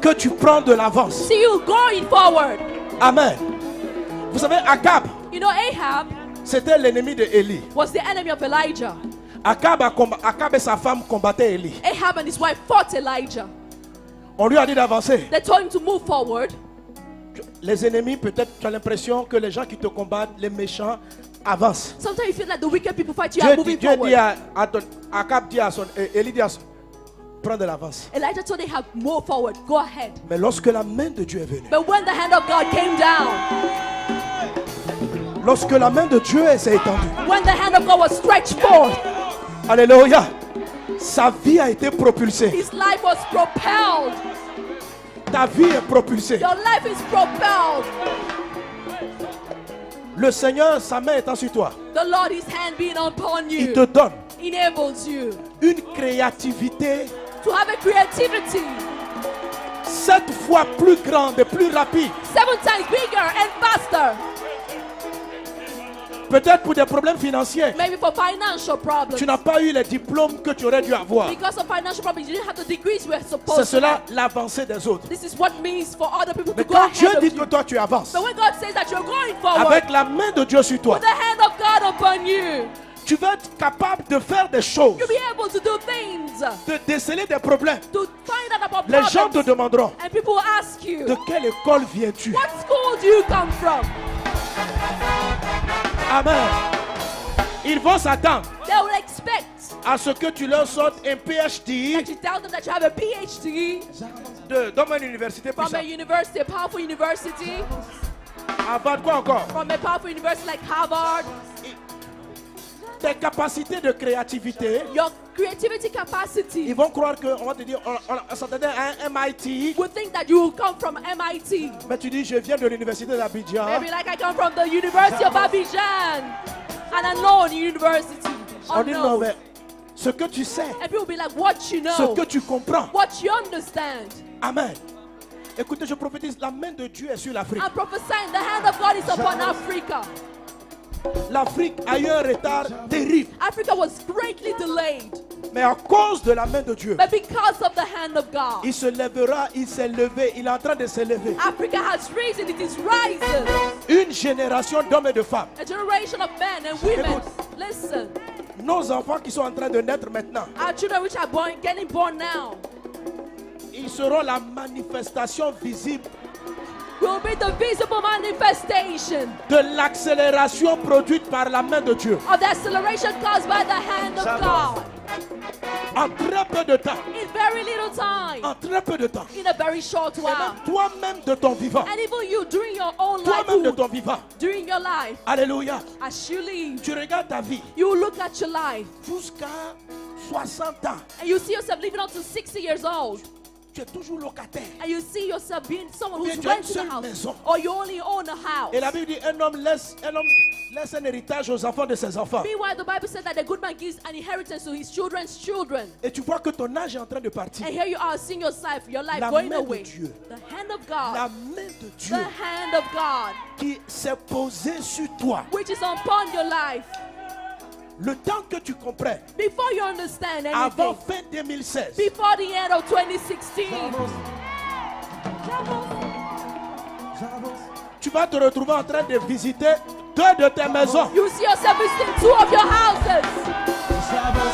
que tu prends de l'avance. See you going forward. Amen. Vous savez, Akab, You know, Ahab c'était l'ennemi de Élie. was the enemy of Elijah. Akab et sa femme combattaient Élie. Ahab and his wife fought Elijah. On lui a dit d'avancer. They told him to move forward. Les ennemis, peut-être tu as l'impression que les gens qui te combattent, les méchants, avancent. Sometimes you feel like the wicked people fight you are moving Dieu forward. dit Akab dit à son Élie dit à son, prends de l'avance. Elijah told Ahab, move forward, go ahead. Mais lorsque la main de Dieu est venue, But when the hand of God came down, lorsque la main de Dieu s'est étendue, when the hand of God was stretched forth, alléluia, sa vie a été propulsée. his life was propelled. Ta vie est propulsée. Your life is propelled. Le Seigneur, sa main étant sur toi, The Lord, his hand being upon il you, te donne enables you une créativité to have a creativity 7 fois plus grande et plus rapide. 7 times bigger and faster. Peut-être pour des problèmes financiers. Maybe for financial problems. Tu n'as pas eu les diplômes que tu aurais dû avoir. Because of financial problems, you didn't have the degrees you were C'est supposed to cela have. l'avancée des autres. This is what means for other people to Mais go quand Dieu ahead dit of que you. toi tu avances, But when God says that you're going forward, avec la main de Dieu sur toi, with the hand of God upon you, tu vas être capable de faire des choses, you'll be able to do things, de déceler des problèmes. to find out about Les gens te problems. demanderont, And people will ask you, de quelle école viens-tu? what school do you come from? Amen. Ils vont s'attendre They will expect à ce que tu leur sortes un PhD that you tell them that you have a PhD dans une université from puissante. a university, a powerful university, Avant quoi encore? from a powerful university like Harvard. Tes capacités de créativité, Your creativity capacity. ils vont croire qu'on va te dire, on s'attendait à un MIT, Would think that you will come from MIT. mais tu dis, je viens de l'université d'Abidjan. Maybe like I come from the University of Abidjan, an unknown university. On dit non, Unknown. mais ce que tu sais, And people will be like, what you ce know, que tu comprends. what you understand. Amen. Écoutez, je prophétise, la main de Dieu est sur l'Afrique. I'm prophesying the hand of God is upon Africa. L'Afrique a eu un retard terrible, Africa was greatly delayed, mais à cause de la main de Dieu, but because of the hand of God, il se lèvera, il s'est levé, il est en train de se lever. Africa has risen, it is rising. Une génération d'hommes et de femmes. A generation of men and women. Listen, Nos enfants qui sont en train de naître maintenant, our children which are born, getting born now, ils seront la manifestation visible will be the visible manifestation de l'accélération produite par la main de Dieu. of the acceleration caused by the hand of God. En très peu de temps, In very little time, en très peu de temps. in a very short Et while. même toi-même de ton vivant, And even you, during your own toi-même de life, ton vivant, during your life, alléluia, as you live, tu regardes ta vie you look at your life jusqu'à 60 ans, and you see yourself living up to 60 years old. tu es toujours locataire. And you see yourself being someone Bien, who's tu as une renting a seule house. maison. Or you only own a house. Et la Bible dit un homme laisse un héritage aux enfants de ses enfants. Meanwhile, the Bible said that the good man gives an inheritance to his children's children. Et tu vois que ton âge est en train de partir. And here you are seeing your life La going main de away. Dieu. The hand of La God. main de The Dieu hand of God, qui s'est posée sur toi. which is upon your life. Le temps que tu comprends, Before you understand avant anything, fin 2016, before the end of 2016, tu vas te retrouver en train de visiter 2 de tes maisons. you see yourself visiting 2 of your houses.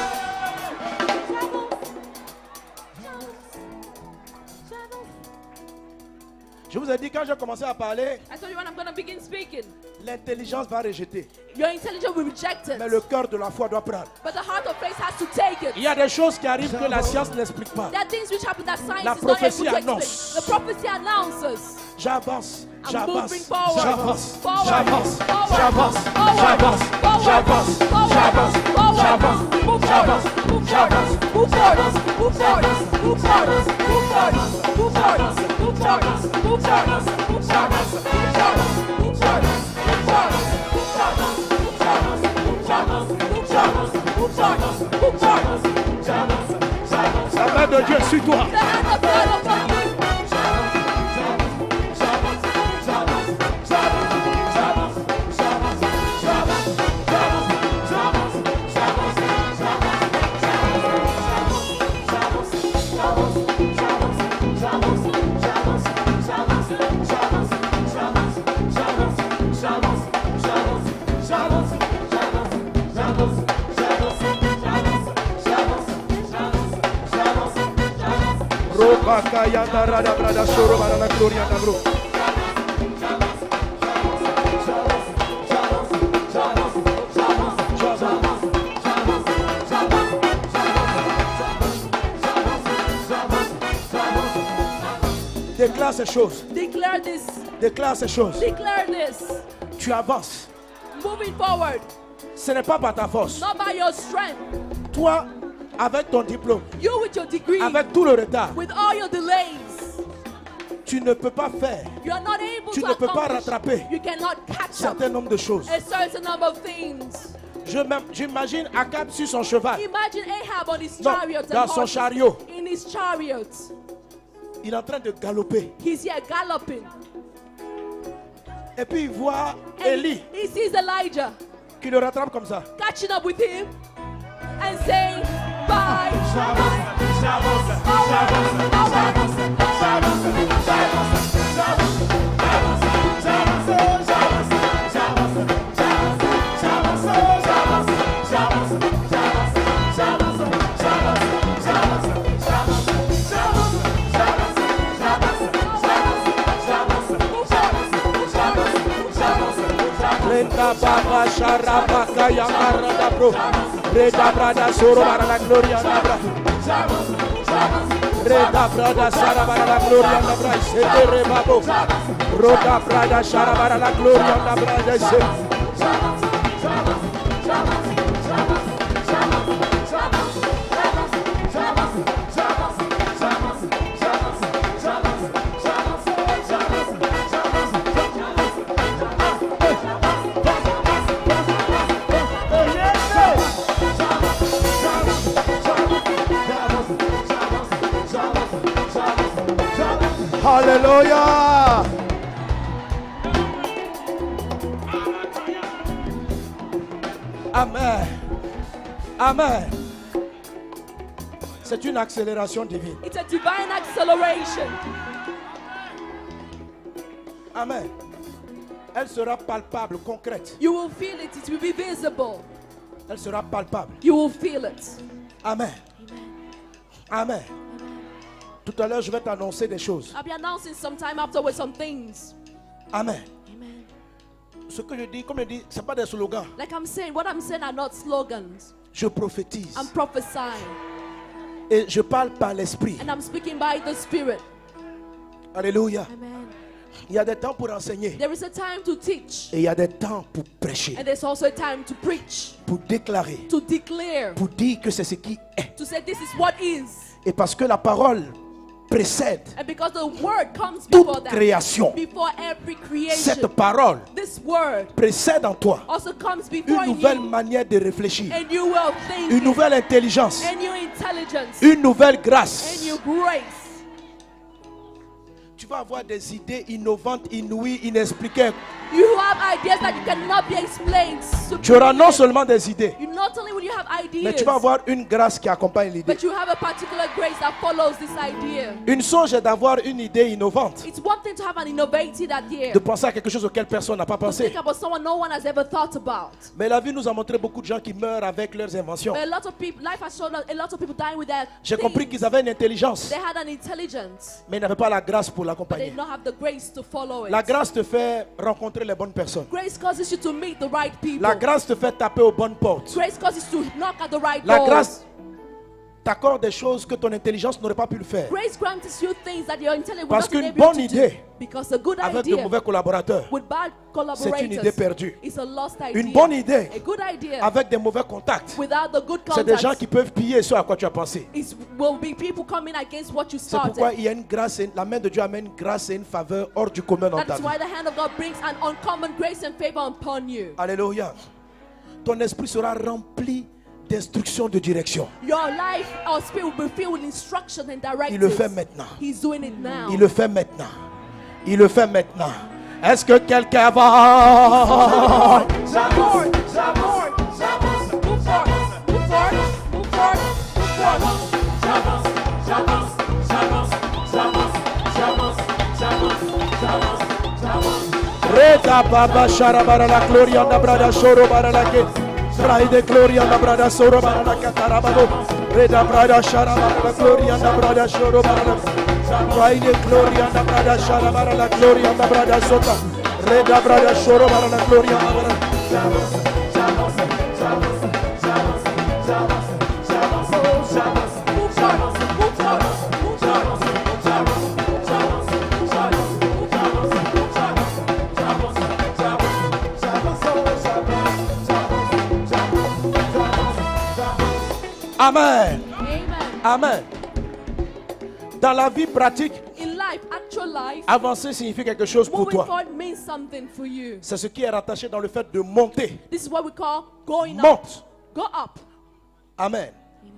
Je vous ai dit, quand j'ai commencé à parler, I told you when I'm going to begin speaking. l'intelligence va rejeter. Your intelligence will reject it. Mais le cœur de la foi doit prendre. But the heart of faith has to take it. Il y a des choses qui arrivent que la science n'explique pas. There are things which happen that science La is not able prophétie to explain. annonce. The prophecy announces. J'avance, I'm j'avance, moving forward. j'avance, Forward. j'avance, Forward. j'avance, Forward. j'avance, Forward. j'avance, Forward. j'avance, Forward. j'avance, Move j'avance, forward. Move j'avance. forward. Move forward. Move forward. Move forward. Move forward. Move forward. Move forward. Move forward. Move forward. Move forward. La main de Dieu sur toi. The hand of God upon you. Bakayanda rada brada shoro bara la gloria da bro. Déclare ces choses. Declare this. Déclare ces choses. Declare this. Tu avances. Moving forward. Ce n'est pas par ta force. Not by your strength. Toi, avec ton diplôme, You with your degree. avec tout le retard, With all your delays. tu ne peux pas faire You are not able Tu to ne peux pas accomplish. rattraper You cannot catch un up certain nombre de choses. a certain number of things. J'imagine Akab sur son cheval. Imagine Ahab on his Non, chariot dans and son horses. chariot. In his chariot. Il est en train de galoper. He's here galloping. Et puis il voit And Élie he sees Elijah qui le rattrape comme ça. catching up with him and saying, bye. Renda baba sharaba kaya marada bro. Reda brada soro bara la gloria da bra. Reda brada sara bara la gloria da bra. Sete rebabo. Roda brada sara bara la gloria da bra. Alléluia. Amen. Amen. C'est une accélération divine. It's a divine acceleration. Amen. Elle sera palpable, concrète. You will feel it. It will be visible. Elle sera palpable. You will feel it. Amen. Amen. Tout à l'heure, je vais t'annoncer des choses. I'll be announcing sometime afterwards some things. Amen. Amen. Ce que je dis, comme je dis, ce n'est pas des slogans. Like I'm saying, what I'm saying are not slogans. Je prophétise. I'm prophesying. Et je parle par l'esprit. And I'm speaking by the Spirit. Alléluia. Amen. Il y a des temps pour enseigner. There is a time to teach. Et il y a des temps pour prêcher. And there's also a time to preach. Pour déclarer. To declare. Pour dire que c'est ce qui est. To say this is what is. Et parce que la parole précède And because the word comes before toute that. création. Before every creation. Cette parole This word précède en toi also comes before une nouvelle you. manière de réfléchir. And you will think. Une nouvelle intelligence. And new intelligence. Une nouvelle grâce. And new grace. Tu vas avoir des idées innovantes, inouïes, inexpliquées. You have ideas that you cannot be explained. Tu auras non seulement des idées, You not only will you have ideas, mais tu vas avoir une grâce qui accompagne l'idée. but you have a particular grace that follows this idea. Une chose est d'avoir une idée innovante, It's one thing to have an innovative idea. de penser à quelque chose auquel personne n'a pas To pensé. think about someone no one has ever thought about. Mais la vie nous a montré beaucoup de gens qui meurent avec leurs inventions. But a lot of people, life has shown a lot of people dying with their J'ai compris things. qu'ils avaient une intelligence, They had an intelligence, mais ils n'avaient pas la grâce pour but they l'accompagner. did not have the grace to follow it. La grâce te fait rencontrer les bonnes personnes. Grace causes you to meet the right people. La grâce te fait taper aux bonnes portes. Grace causes you to knock at the right La doors. grâce t'accorde des choses que ton intelligence n'aurait pas pu le faire. Grace grants you things that your intelligence Parce will not qu'une be able bonne to idée do. Because a good avec de idea mauvais collaborateurs, with bad c'est collaborators une idée perdue. is a lost idea. Une bonne idée A good idea avec des mauvais contacts, without the good c'est des gens contacts qui peuvent piller ce à quoi tu as pensé. will be people coming against what you C'est pourquoi started. il y a une grâce, la main de Dieu amène une grâce et une faveur hors du commun dans That ta is vie. why the hand of God brings an uncommon grace and favor upon you. Alléluia. Ton esprit sera rempli d'instructions de direction. Your life or spirit will be filled with instruction and directives. Il le fait maintenant. He's doing it now. Il le fait maintenant. Il le fait maintenant. Est-ce que quelqu'un va? Reda baba sharabara la gloria na brada shoro bara la ke. Friday gloria na brada soro bara la katarabado. Reda brada sharabara la gloria na brada shoro bara la. Raide gloria da brada sharabara la gloria da brada sota. Reda brada shorobara la gloria da brada. Amen. Amen. Dans la vie pratique, In life, actual life, avancer signifie quelque chose pour moving toi. forward means something for you. C'est ce qui est rattaché dans le fait de monter. This is what we call going up. Monte. Go up. Amen. Amen.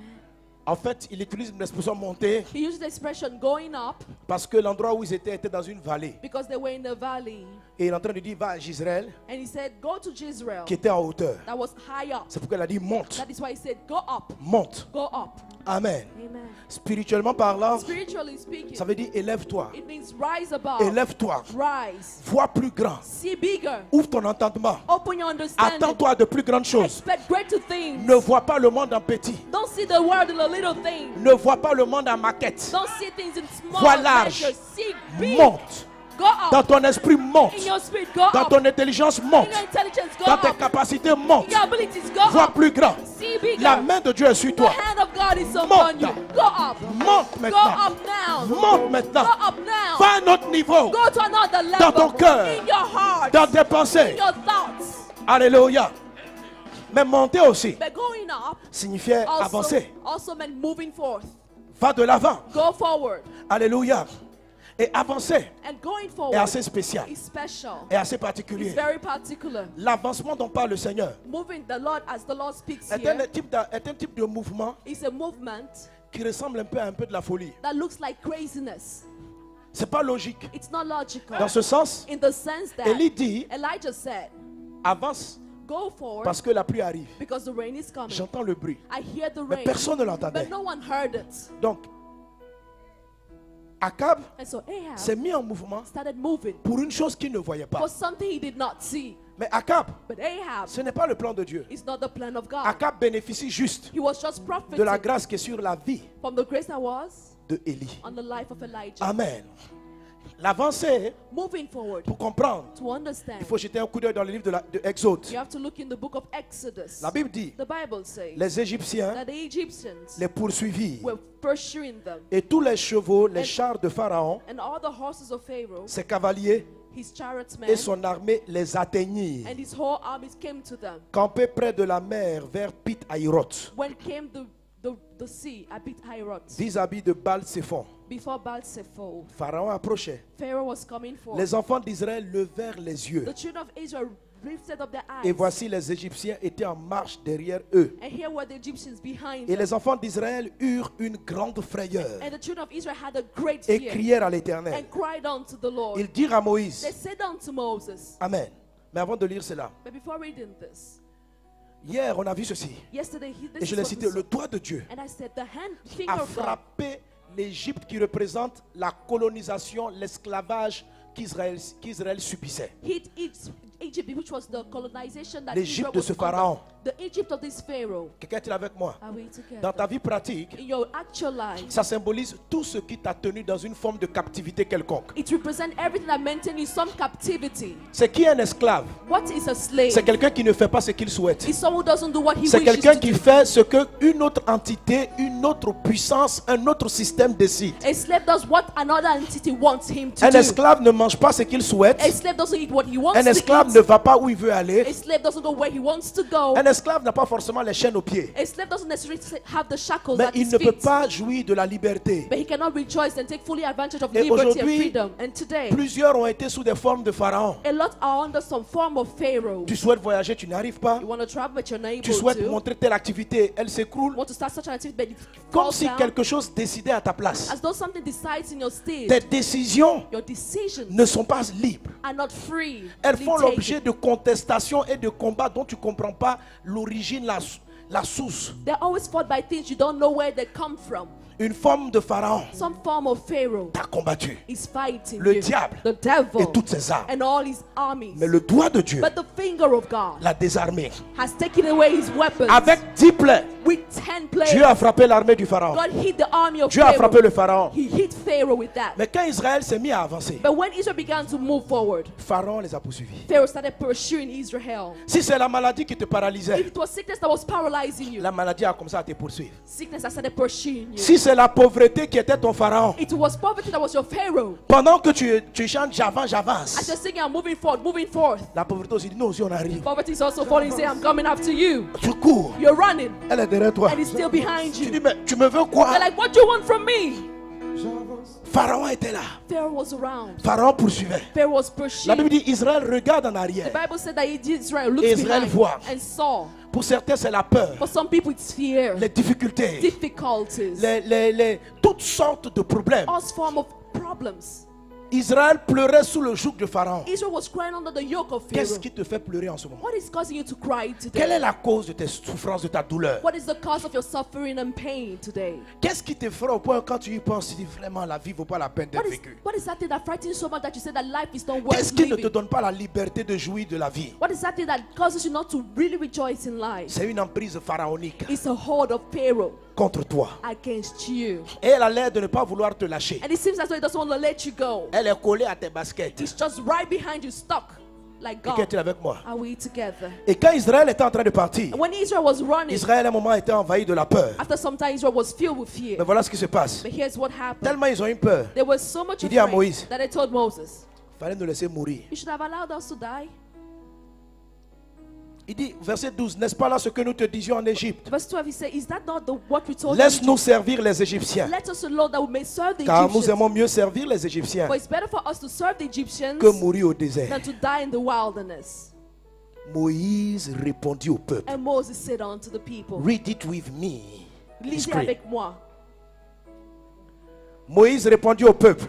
En fait, il utilise l'expression monter He used the expression going up parce que l'endroit où ils étaient était dans une vallée. because they were in the valley. Et il est en train de dire va à Israël And he said, go to Jezreel. qui était en hauteur. That was high up. C'est pourquoi il a dit monte. That is why he said, go up. Monte. Go up. Amen. Amen. Spirituellement parlant, Spiritually speaking, ça veut dire élève-toi. it means rise above. Élève-toi. Rise. Vois plus grand. See bigger. Ouvre ton entendement. Open your understanding. Attends-toi de plus grandes choses. Expect greater things. Ne vois pas le monde en petit. Don't see the world in a little thing. Ne vois pas le monde en maquette. Don't see things in small Vois large. measures. See big. Monte. Go up. Dans ton esprit, monte. In your spirit, go Dans up. ton intelligence, monte. In your intelligence, go Dans tes up. capacités, monte. In your abilities, go Vois up. plus grand. See bigger. La main de Dieu est sur The toi. hand of God is upon Monte. you. Go up. Monte Go maintenant. up now. Monte maintenant. Go up now. Va à un autre niveau. Go to another level. Dans ton cœur. In your heart. Dans tes pensées. In your thoughts. Alléluia. Mais monter aussi But going up signifiait avancer. also meant moving forth. Va de l'avant. Go forward. Alléluia. Et avancer And going est forward assez spécial. is special. Est assez It's particulier. very particular. L'avancement dont parle le Seigneur Moving the Lord as the Lord speaks est here un type de mouvement is a movement qui ressemble un peu de la folie. that looks like craziness. C'est pas logique. It's not logical. Dans ce sens, In the sense that Élie dit Elijah said, avance go forward parce que la pluie arrive. because the rain is coming. J'entends le bruit. I hear the Mais rain, personne ne l'entendait. but no one heard it. Donc, Akab And so Ahab s'est mis en mouvement started moving pour une chose qu'il ne voyait pas. for something he did not see. Mais Akab, But Ahab ce n'est pas le plan de Dieu. is not the plan of God. Akab bénéficie juste He was just de la profiting grâce qui est sur la vie from the grace that was de Élie. on the life of Elijah. Amen. L'avancée, Moving forward, pour comprendre, to understand, il faut jeter un coup d'œil dans le livre de Exode. you have to look in the book of Exodus. La Bible dit, The Bible says les Égyptiens that the Egyptians les poursuivirent were pursuing them, et tous les chevaux, les chars de Pharaon, and all the horses of Pharaoh, ses cavaliers his chariotsmen, et son armée les atteignirent. and his whole armies came to them. Campés près de la mer vers Pit Hahiroth, When came the sea, Abit Hiroth, vis-à-vis de Baal-Séphon. before Baal-Zephon, Pharaon approchait. Pharaoh was coming forth. Les enfants d'Israël levèrent les yeux. The children of Israel lifted up their Et eyes, voici les Égyptiens étaient en marche derrière eux. and here were the Egyptians behind Et them. les enfants d'Israël eurent une grande frayeur And the children of Israel had a great et fear crièrent à l'Éternel. and cried unto the Lord. Ils dirent à They Moïse, said unto Moses, Amen. Mais avant de lire cela, but before reading this, hier on a vu ceci. yesterday Et this je is l'ai what cité, we le saw. doigt de Dieu And I said, the finger a of God, frappé l'Égypte qui représente la colonisation, l'esclavage qu'Israël subissait. hit Egypt, which was the colonization that L'Égypte Israel de was ce under. pharaon. The Egypt of this Pharaoh. Quelqu'un est-il avec moi? Are we together? Dans ta vie pratique, In your actual life, ça symbolise tout ce qui t'a tenu dans une forme de captivité quelconque. it represents everything that maintains you some captivity. C'est qui est un esclave? What is a slave? C'est quelqu'un qui ne fait pas ce qu'il souhaite. It's someone who doesn't do what he C'est wishes quelqu'un to qui do. fait ce qu'une autre entité, une autre puissance, un autre système décide. A slave does what another entity wants him to Un do. esclave ne mange pas ce qu'il souhaite. A slave doesn't eat what he wants Un to esclave eat. ne va pas où il veut aller. A slave doesn't go where he wants to go. Un esclave n'a pas forcément les chaînes aux pieds. A slave doesn't necessarily have the shackles Mais at il his ne peut feet. pas jouir de la liberté. But he cannot rejoice and take fully advantage of Et liberty and aujourd'hui, freedom. And today, Plusieurs ont été sous des formes de pharaon. a lot are under some form of Pharaoh. Tu souhaites voyager, tu n'arrives pas. You want to travel, but you're not able Tu souhaites to. montrer telle activité, elle s'écroule. You want to start such an activity, but it Comme falls si down. quelque chose décidait à ta place. As though something decides in your state. Tes décisions Your decisions ne sont pas libres. are not free. Elles to be font taken. l'objet de contestations et de combats dont tu ne comprends pas l'origine, la source. They're always fought by things you don't know where they come from. Une forme de pharaon some form of Pharaoh t'a combattu. is fighting Le you. diable The devil et toutes ses armes. and all his armies. Mais le doigt de Dieu But the finger of God l'a désarmé. has taken away his weapons. Avec 10 plaies, With 10 plagues, Dieu a frappé l'armée du pharaon. God hit the army of Dieu a frappé Pharaoh. le pharaon. He hit Pharaoh with that. Mais quand Israël s'est mis à avancer, But when Israel began to move forward, Pharaon les a poursuivis. Pharaoh started pursuing Israel. Si c'est la maladie qui te If paralysait, it was sickness that was paralyzing you, la maladie a commencé à te poursuivre. sickness has started pursuing you. Si c'est la pauvreté qui était ton pharaon, It was poverty that was your Pharaoh. pendant que tu chantes j'avance, As j'avance, you're singing, I'm moving forth. la pauvreté aussi dit nous aussi on arrive. Poverty is also falling, say, I'm coming after you. Tu cours, You're running, elle est derrière toi. and it's still behind Tu you. dis mais tu me veux quoi? They're like, what do you want from me? Pharaon était là. Pharaoh was around. Pharaon poursuivait. Pharaoh was La Bible pursuing. dit Israël regarde en The arrière. Bible said that Israel looked Israël behind voit. and saw. Pour certains c'est la peur, For some people, it's fear, les difficultés, difficulties, toutes sortes de problèmes. all form of problems. Israël pleurait sous le joug de Pharaon. Israel was crying under the yoke of Qu'est-ce Pharaoh. qui te fait pleurer en ce moment? What is causing you to cry Quelle est today? la cause de tes souffrances, de ta douleur? What is the cause of your suffering and pain today? Qu'est-ce qui te fera au point quand tu y penses, tu dis vraiment la vie ne vaut pas la peine d'être vécue? What is that thing that frightens you so much that you say that life is not Qu'est-ce worth qui ne te living? donne pas la liberté de jouir de la vie? What is that thing that causes you not to really rejoice in life? C'est une emprise pharaonique It's a hold of Pharaoh contre toi. against you. Et elle a l'air de ne pas vouloir te lâcher. And it seems as though he doesn't want to let you go. Elle est collée à tes baskets. He's just right behind you, stuck like Et qu'est-il God. avec moi? Are we together? Et quand Israël était en train de partir, And when Israel was running, Israël à un moment était envahi de la peur. after some time, Israel was filled with fear. Mais voilà ce qui se passe. But here's what happened. Tellement ils ont eu peur, There was so much Il dit à afraid Moïse, that they told Moses, il fallait nous laisser mourir. you should have allowed us to die. Il dit, verset 12, n'est-ce pas là ce que nous te disions en Égypte? Verse 12, he said, is that not what we told you? Laisse-nous servir les Égyptiens, Let us alone that we may serve the car nous Egyptians. aimons mieux servir les Égyptiens For it's better for us to serve the Egyptians que mourir au désert. than to die in the wilderness. Moïse répondit au peuple. And Moses said unto the people, Read it with me. lisez Scream. avec moi. Moïse répondit au peuple.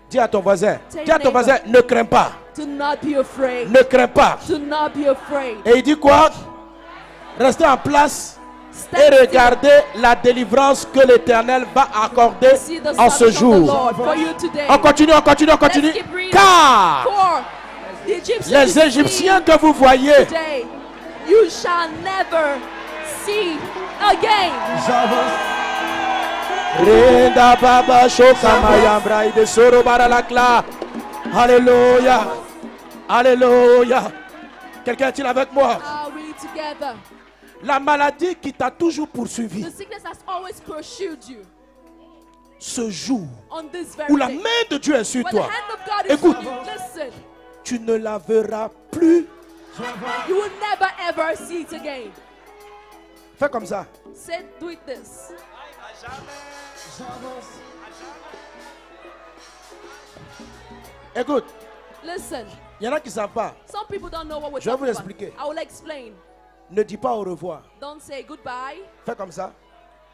Dis à ton voisin, dis à ton voisin, ne crains pas, Do not be afraid. ne crains pas. Do not be afraid. Et il dit quoi? Restez en place et Stand still. regardez la délivrance que l'Éternel va accorder See the en ce salvation of the jour. Lord for you today. On continue, on continue, on continue. Let's keep reading. Car For the Egyptians les you Égyptiens see que vous voyez, today, you shall never see again. Renda Baba Shokamaya Braide Soro Baralakla. Alléluia. Alléluia. Quelqu'un est-il avec moi? Are we together? La maladie qui t'a toujours poursuivi The sickness has always pursued you ce jour on this où very la day. main de Dieu est sur When the toi, hand of God is écoute, on you, listen, tu ne la verras plus. you will never ever see it again. Fais comme ça. Say, do it this. Écoute, Listen, il y en a qui ne savent pas. some people don't know what we're Je vais vous talking about. expliquer. I will explain. Ne dis pas au revoir. Don't say goodbye. Fais comme ça.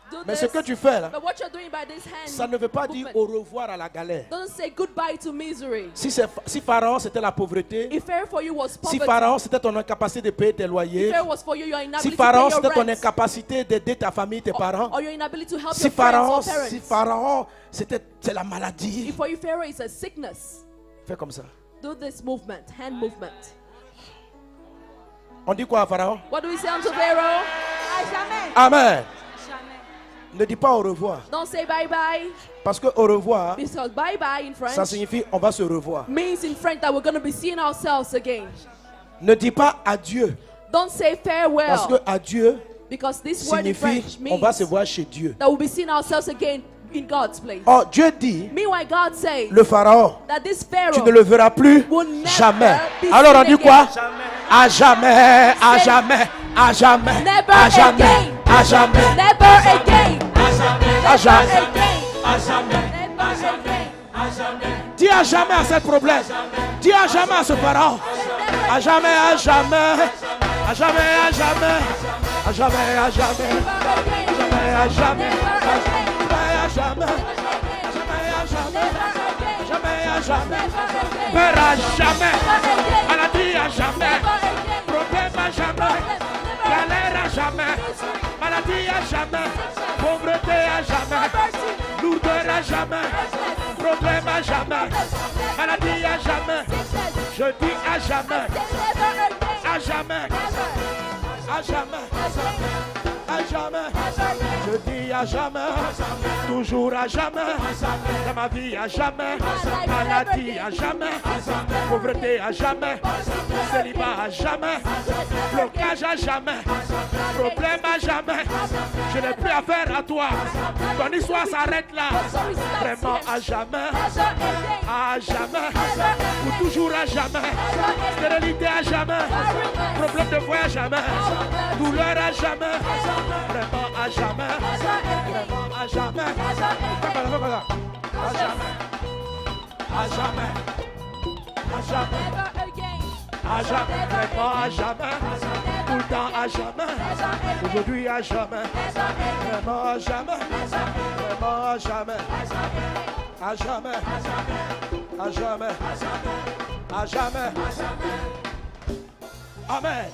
Do Mais this. ce que tu fais là, But what you're doing by this hand ça ne veut pas dire movement, au revoir à la galère. don't say goodbye to misery. Si Pharaon c'était la pauvreté, If Pharaoh for you was si poverty, Pharaon c'était ton incapacité de payer tes if loyers, Pharaoh was for you your si inability Pharaon to pay c'était your ton rent, incapacité d'aider ta famille, tes parents, or your inability to help si your friends Pharaon, or parents. si Pharaon c'est la maladie, If for you Pharaoh is a sickness, fais comme ça. do this movement, hand movement. On dit quoi à Pharaon? What do we say unto Pharaoh? Amen. Ne dis pas au revoir. Don't say bye bye, Parce que au revoir, because bye bye in French ça signifie on va se revoir. means in French that we're going to be seeing ourselves again. Ne dis pas adieu. Don't say Parce farewell, que adieu because this word in signifie French on va means se voir chez Dieu. that we'll be seeing ourselves again in God's place. Or Dieu dit, Meanwhile, God says le Pharaon, that this tu Pharaoh ne le verras plus will never jamais. be Alors on seen dit quoi? again. À jamais, à jamais, à jamais, Never à jamais, again. à jamais, Never again. à jamais. Never again. Never again. Dis à jamais à ce problème. Dis à jamais à ce Pharaon. À jamais, à jamais, à jamais, à jamais, à jamais, à jamais, à jamais, à jamais, jamais, à jamais, peur à jamais, maladie à jamais, problème à jamais, galère à jamais, maladie à jamais. jamais, pauvreté à jamais, lourdeur à jamais, problème à jamais, maladie à jamais, je dis à jamais, à jamais, à jamais, à jamais, je dis à jamais, toujours à jamais, dans ma vie à jamais, maladie à jamais, pauvreté à jamais, célibat à jamais, blocage à jamais, problème à jamais, je n'ai plus affaire à toi, ton histoire s'arrête là, vraiment à jamais, ou toujours à jamais, stérilité à jamais, problème de foi à jamais, douleur à jamais, vraiment à jamais, vraiment à jamais, à jamais, à jamais, à jamais, vraiment à jamais, tout le temps à jamais, aujourd'hui à jamais, vraiment à jamais, vraiment à jamais, à jamais, à jamais, à jamais. Amen.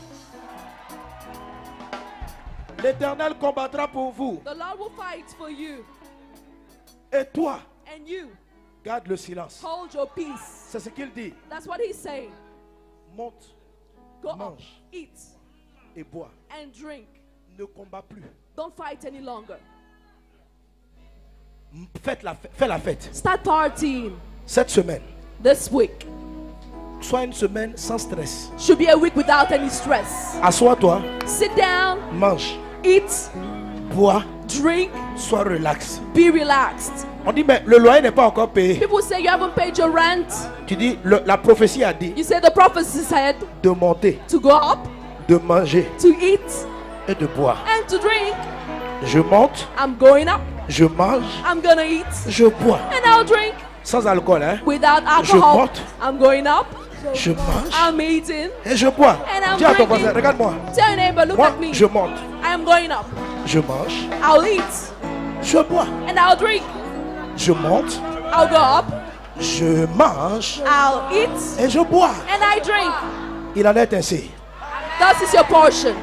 L'Éternel combattra pour vous. The Lord will fight for you. Et toi, And you garde le silence. hold your peace. C'est ce qu'il dit. That's what he's saying. Monte Go up, Mange. eat, et bois. and drink. Ne combat plus. Don't fight any longer. Fais la fête. Start partying Cette semaine, this week. soit une semaine sans stress. Should be a week without any stress. Assois-toi, Sit down, mange, eat, bois, drink, sois relax. be relaxed. On dit, mais le loyer n'est pas encore payé. People say you haven't paid your rent. Tu dis, la prophétie a dit You say the prophecy said de monter, to go up, de manger to eat, et de boire. and to drink. Je monte, I'm going up, je mange, I'm gonna eat, je bois. and I'll drink. Sans alcool, hein. Without alcohol, monte. I'm going up, Je mange I'm eating. et je bois. And I'm Dis à ton drinking. voisin, regarde-moi. Tell your neighbor, look Moi, at me. je monte, I'm going up. je mange, I'll eat, je bois. and I'll drink. Je monte, I'll go up, je mange I'll eat, et je bois. and I drink. Il en est ainsi. That is your portion.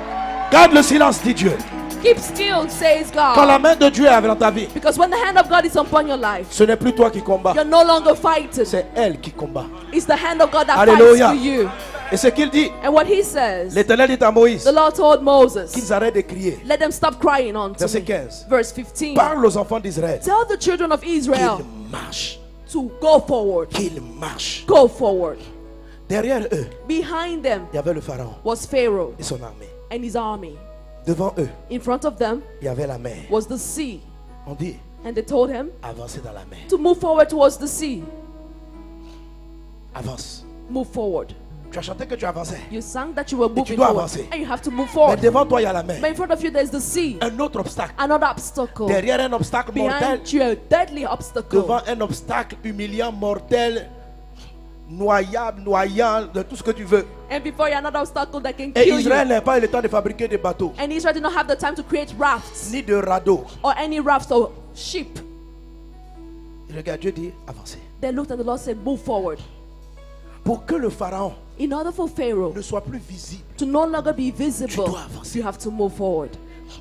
Garde le silence, dit Dieu. Keep still, says Quand la God. main de Dieu est dans ta vie, Because when the hand of God is upon your life, ce n'est plus toi qui combats, you're no longer fighting. c'est elle qui combat. It's the hand of God that Alléluia. fights for you. Et ce qu'il dit, And what he says, l'Éternel dit à Moïse the Lord told Moses, qu'ils arrêtent de crier. let them stop crying unto Verset me. 15. Verse 15. Parle aux enfants d'Israël Tell the children of Israel qu'ils marchent, to go forward. qu'ils marchent. Go forward. Derrière eux, Behind them il y avait le Pharaon was Pharaoh et son armée. and his army. Devant eux, In front of them il y avait la mer. was the sea. On dit, And they told him avancez dans la mer. to move forward towards the sea. Avance. Move forward. Tu as chanté que tu avançais. You sang that you were moving dois forward. avancer. And you have to move Mais forward. devant toi, il y a la mer. But in front of you there's the sea. Un autre obstacle. Another obstacle. Derrière un obstacle mortel, Behind you a deadly obstacle. devant un obstacle humiliant, mortel, noyable, noyant, de tout ce que tu veux. And before you another obstacle that can Et kill Israël you. n'a pas eu le temps de fabriquer des bateaux, And Israel did not have the time to create rafts ni de radeaux. or any rafts or ship. Regarde, Dieu dit, avancez. They looked and the Lord said, move forward. Pour que le Pharaon In order for Pharaoh ne soit plus visible, to no longer be tu visible, dois avancer. you have to move forward.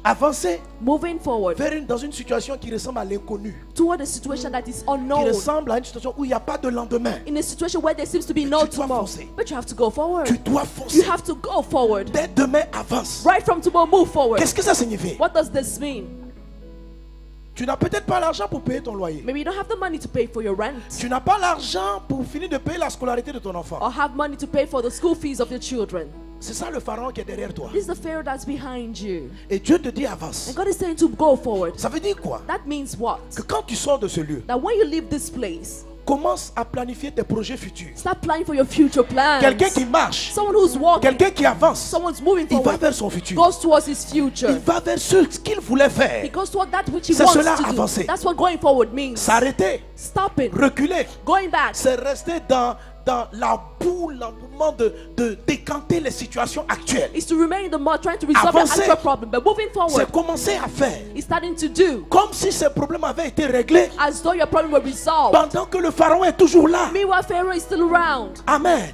Avancer Moving forward dans une situation qui ressemble à l'inconnu, toward a situation that is qui unknown. ressemble à une situation où il n'y a pas de lendemain. In a situation where there seems to be no Tu dois tomorrow. foncer. But you have to go forward. Tu dois You foncer. have to go forward. Dès demain, avance. Right from tomorrow, move forward. Qu'est-ce que ça signifie? What does this mean? Tu n'as peut-être pas l'argent pour payer ton loyer. Maybe you don't have the money to pay for your rent Tu n'as pas l'argent pour finir de payer la scolarité de ton enfant. or have money to pay for the school fees of your children. C'est ça le Pharaon qui est derrière toi. This is the Pharaoh that's behind you. Et Dieu te dit avance. And God is saying to go forward. Ça veut dire quoi? That means what? Que quand tu sors de ce lieu, That when you leave this place, commence à planifier tes projets futurs. start planning for your future plans. Quelqu'un qui marche, Someone who's walking, quelqu'un qui avance, someone's moving il va forward, vers son futur. goes towards his Il future. va vers ce qu'il voulait He faire. goes toward that which he C'est wants cela, to do. avancer. That's what going forward means. S'arrêter, Stopping, reculer, going back, c'est rester dans la boue, l'engouement de décanter les situations actuelles. is to remain in the mud trying to resolve the Avancer. actual problem. But moving C'est forward, commencer à faire he's starting to do comme si ces problèmes avaient été réglés as though your problem were resolved. pendant que le Pharaon est toujours là. Meanwhile, Pharaoh is still around. Amen.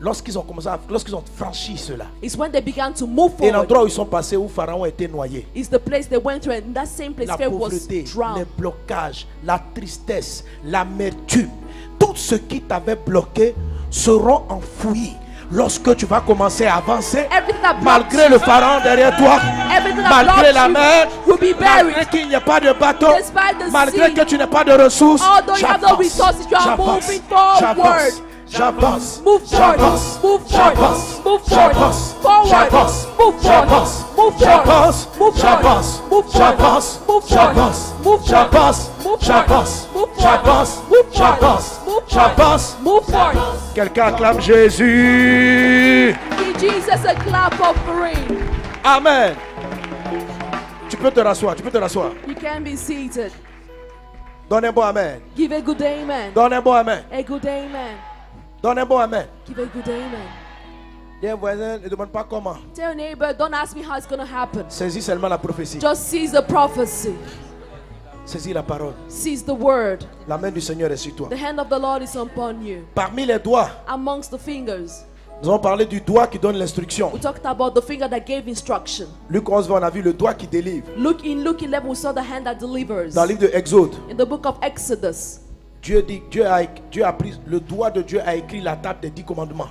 lorsqu'ils ont franchi cela, It's when they began to move et forward. l'endroit où ils sont passés, où Pharaon était noyé, It's the place they went to, and that same place la Pharaoh was pauvreté, les drowned. blocages, la tristesse, l'amertume, tout ce qui t'avait bloqué seront enfouis lorsque tu vas commencer à avancer, Everything that blocked malgré le Pharaon derrière toi, Everything that malgré blocked la you mer, will be malgré buried. qu'il n'y ait pas de bateau, Despite the malgré sea, que tu n'aies pas de ressources, although you have no resources, you are moving forward. J'avance, Move forward, j'avance, move forward, j'avance, move forward, j'avance, forward, j'avance, move forward, j'avance, move forward, j'avance, move forward, j'avance, move forward, j'avance, move forward, j'avance, move forward, j'avance, move forward, j'avance, move forward, j'avance, move forward, j'avance, move forward, j'avance. move forward. Quelqu'un acclame Jésus. Give Jesus a clap offering. Amen. Tu peux te rasseoir, tu peux te rasseoir. You can be seated. Donne un bon amen. Give a good amen. Donne un bon amen. A good amen. Donne un bon amen. Give a good amen. Dis à un voisin, ne demande pas comment. Tell your neighbor, don't ask me how it's going to happen. Saisis seulement la prophétie. Just seize the prophecy. Saisis la parole. Seize the word. La main du Seigneur est sur toi. The hand of the Lord is upon you. Parmi les doigts, Amongst the fingers. nous avons parlé du doigt qui donne l'instruction. We talked about the finger that gave instruction. Luc 11, on a vu le doigt qui délivre. Look in Luke 11, we saw the hand that delivers. Dans le livre de Exode, In the book of Exodus, Dieu a pris, le doigt de Dieu a écrit la table des 10 commandements.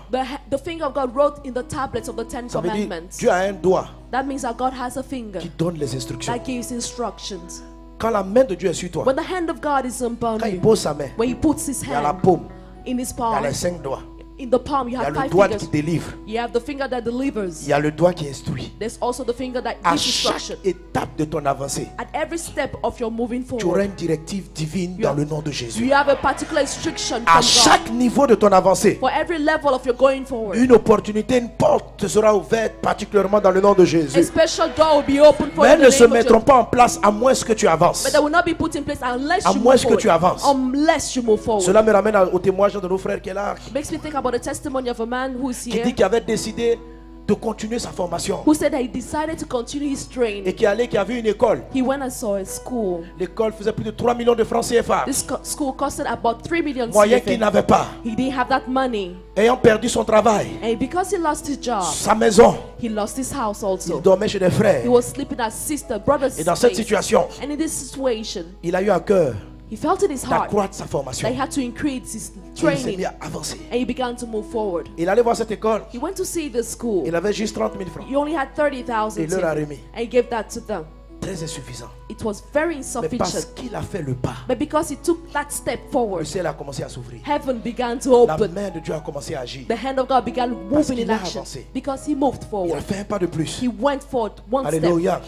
the finger of God wrote in the tablets of the Ten Ça veut dire, Commandments. Dieu a un doigt That means that God has a finger qui donne les instructions. that gives instructions. Quand la main de Dieu est sur toi, When the hand of God is upon quand il you, pose sa main, when he puts his il y a la hand paume, in his il y a palm, les 5 doigts, in the palm you il y a have le 5 doigt fingers. qui délivre, You have the finger that il delivers. y a le doigt qui instruit. There's also the finger that À gives chaque instruction. étape de ton avancée, At every step of your moving tu auras forward, une directive divine dans le nom de Jésus. you have a particular instruction À from chaque God. niveau de ton avancée, For every level of your going forward, une opportunité, une porte te sera ouverte particulièrement dans le nom de a Jésus. special door will be open for Mais you. elles in ne the se name of mettront Jesus. pas en place à moins que tu avances. But they will not be put in place unless À you moins move que forward. tu avances. Unless you move forward. Cela me ramène au témoignage de nos frères qui est là, It makes me think about the testimony of a man who is qui here, dit qu'il avait décidé de continuer sa formation who said that he decided to continue his et training. qui a vu une école. He went and saw a school. L'école faisait plus de 3 millions de francs CFA. This school costed about 3 million Moyen qu'il CFA. n'avait pas. He didn't have that money. Ayant perdu son travail, And because he lost his job, sa maison, he lost his house il also. dormait chez des frères. He was sleeping at sister, brother's Et dans cette place. situation, And in this situation, il a eu à cœur he felt in his heart d'accroître sa that formation. he had to increase his Et il s'est training. mis à avancer. And he began to move forward. Il allait voir cette école. He went to see the school. Il avait juste 30 000 francs. He only had 30,000 Il leur a remis. and he gave that to them. Très insuffisant. It was very Mais parce insufficient. qu'il a fait le pas, But because he took that step le forward, ciel a commencé à s'ouvrir. heaven began to La open. main de Dieu a commencé à agir. The hand of God began Parce moving qu'il in a action. avancé. Because he moved Il a forward. fait un pas de plus. He went forward one step. Alléluia.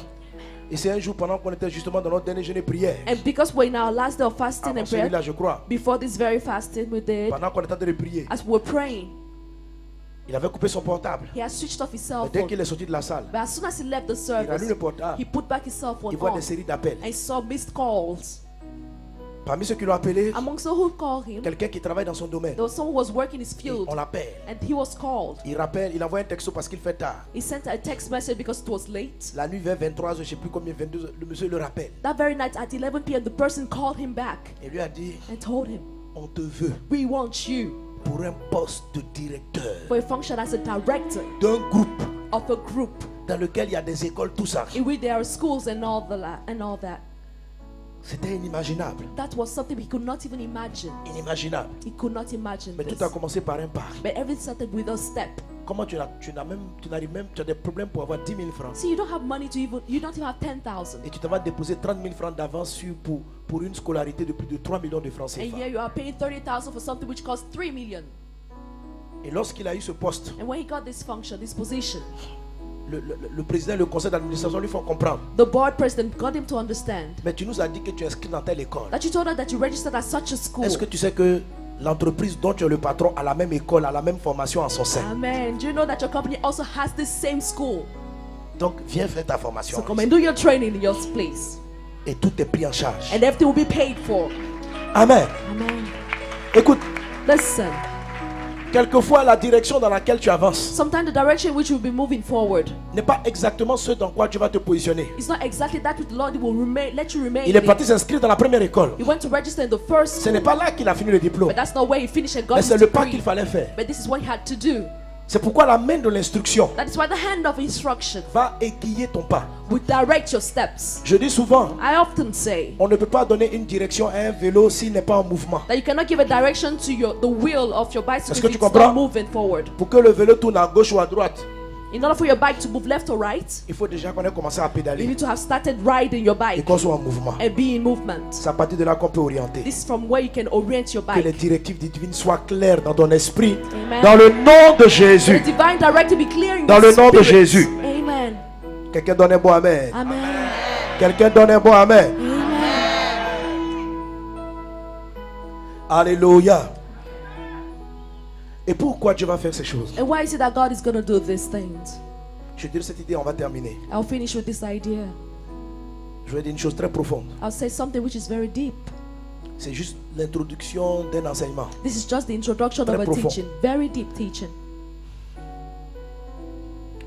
Et c'est un jour pendant qu'on était justement dans notre dernier jeûne et prière. And because we're in our last day of fasting Avant and prayer, celui-là, je crois. before this very fasting we did, Pendant qu'on était en train de prier, as we were praying, il avait coupé son portable. he had switched off his cell Mais dès phone. qu'il est sorti de la salle, But as soon as he left the il allume le service, portable. he put back his cell phone Il voit on des séries d'appels. and saw missed calls. Parmi ceux qui l'ont appelé, Amongst those who called him, quelqu'un qui travaille dans son domaine. there was someone who was working his Et field on l'appelle. and he was called. Il rappelle, il envoie un texto parce qu'il fait tard. He sent a text message because it was late. La nuit vers 23h, je ne sais plus combien, 22h, le monsieur le rappelle. That very night at 11 p.m., the person called him back Et lui a dit, and told him, on te veut we want you pour un poste de directeur for a function as a director d'un groupe of a group dans lequel il y a des écoles, tout ça. in which there are schools and all that. C'était inimaginable. That was something he could not even imagine. Inimaginable. He could not imagine Mais this. tout a commencé par un pas. But everything started with a step. Comment tu n'arrives même, tu as des problèmes pour avoir 10 000 francs. See, you don't have money to even, you don't even have 10,000. Et tu te vas déposer 30 000 francs d'avance pour une scolarité de plus de 3 millions de francs And CFA. here you are paying 30,000 for something which costs 3 million. Et lorsqu'il a eu ce poste, And when he got this function, this position, le président et le conseil d'administration lui font comprendre. the board president got him to understand Mais tu nous as dit que tu es inscrit dans telle école. that you told her that you registered at such a school. Est-ce que tu sais que l'entreprise dont tu es le patron a la même école, a la même formation en son sein? Amen. Do you know that your company also has this same school? Donc viens faire ta formation. So come and do your training in your place. Et tout est pris en charge. And everything will be paid for. Amen. Amen. Écoute, Listen. Quelquefois, la direction dans laquelle tu avances Sometimes the direction in which you'll be moving forward n'est pas exactement ce dans quoi Dieu va te positionner. is not exactly that which the Lord will let you remain Il est in. parti s'inscrire dans la première école. He went to register in the first Ce school, n'est pas là qu'il a fini le diplôme, but that's not where he finished and got mais his c'est le pas degree. qu'il fallait faire. But this is what he had to do. C'est pourquoi la main de l'instruction That is why the hand of instruction va aiguiller ton pas. will direct your steps. Je dis souvent, I often say on ne peut pas donner une direction à un vélo s'il n'est pas en mouvement. that you cannot give a direction to the wheel of your bicycle Est-ce que if tu it's comprends? not moving forward. Pour que le vélo tourne à gauche ou à droite, In order for your bike to move left or right, il faut déjà qu'on ait commencé à you pédaler need to have started riding your et bike qu'on soit en mouvement. and be in movement. C'est à partir de là qu'on peut orienter. This is from where you can orient your Que les bike. directives divines soient claires dans ton esprit. Amen. Dans le nom de The Jésus. divine directive be clear in Dans your le nom de spirit. Jésus. Amen. Quelqu'un donne un bon amen. Amen. Quelqu'un donne un bon amen. Amen. Alléluia. Et pourquoi Dieu va faire ces choses? And why is it that God is going to do these things? Je vais dire cette idée, on va terminer. I'll finish with this idea. Je vais dire une chose très profonde. I'll say something which is very deep. C'est juste l'introduction d'un enseignement. This is just the introduction Très of a profond. teaching. Very deep teaching.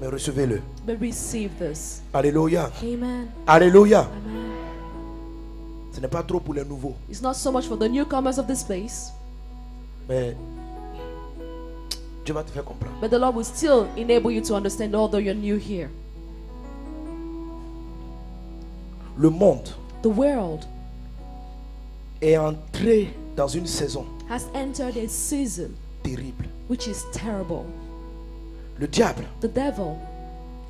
Mais recevez-le. But receive this. Alléluia. Amen. Alléluia. Amen. Ce n'est pas trop pour les nouveaux. It's not so much for the newcomers of this place, Mais Dieu va te faire comprendre. but the Lord will still enable you to understand, although you're new here. Le monde The world est entré dans une saison has entered a season terrible. which is terrible. Le diable The devil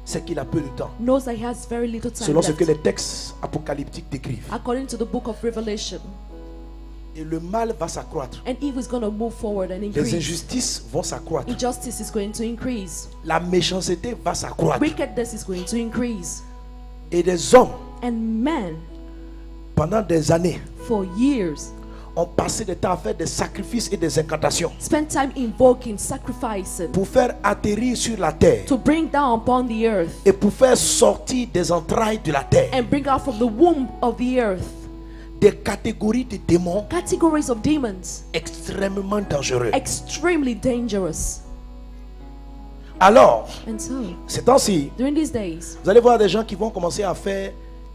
sait qu'il a peu de temps. knows that he has very little time Selon ce left, que les textes apocalyptiques décrivent. according to the book of Revelation. Et le mal va s'accroître. And evil is going to move forward and Les increase. injustices vont s'accroître. Injustice is going to increase. La méchanceté va s'accroître. Wickedness is going to increase. Et des hommes, And men, pendant des années, for years, ont passé des temps à faire des sacrifices et des incantations spent time invoking, sacrificing, pour faire atterrir sur la terre to bring down upon the earth et pour faire sortir des entrailles de la terre and bring out from the womb of the earth des catégories de démons categories of demons, extrêmement dangereux. extremely dangerous. Alors, And so, ces temps-ci, during these days, vous allez voir des gens qui vont commencer à faire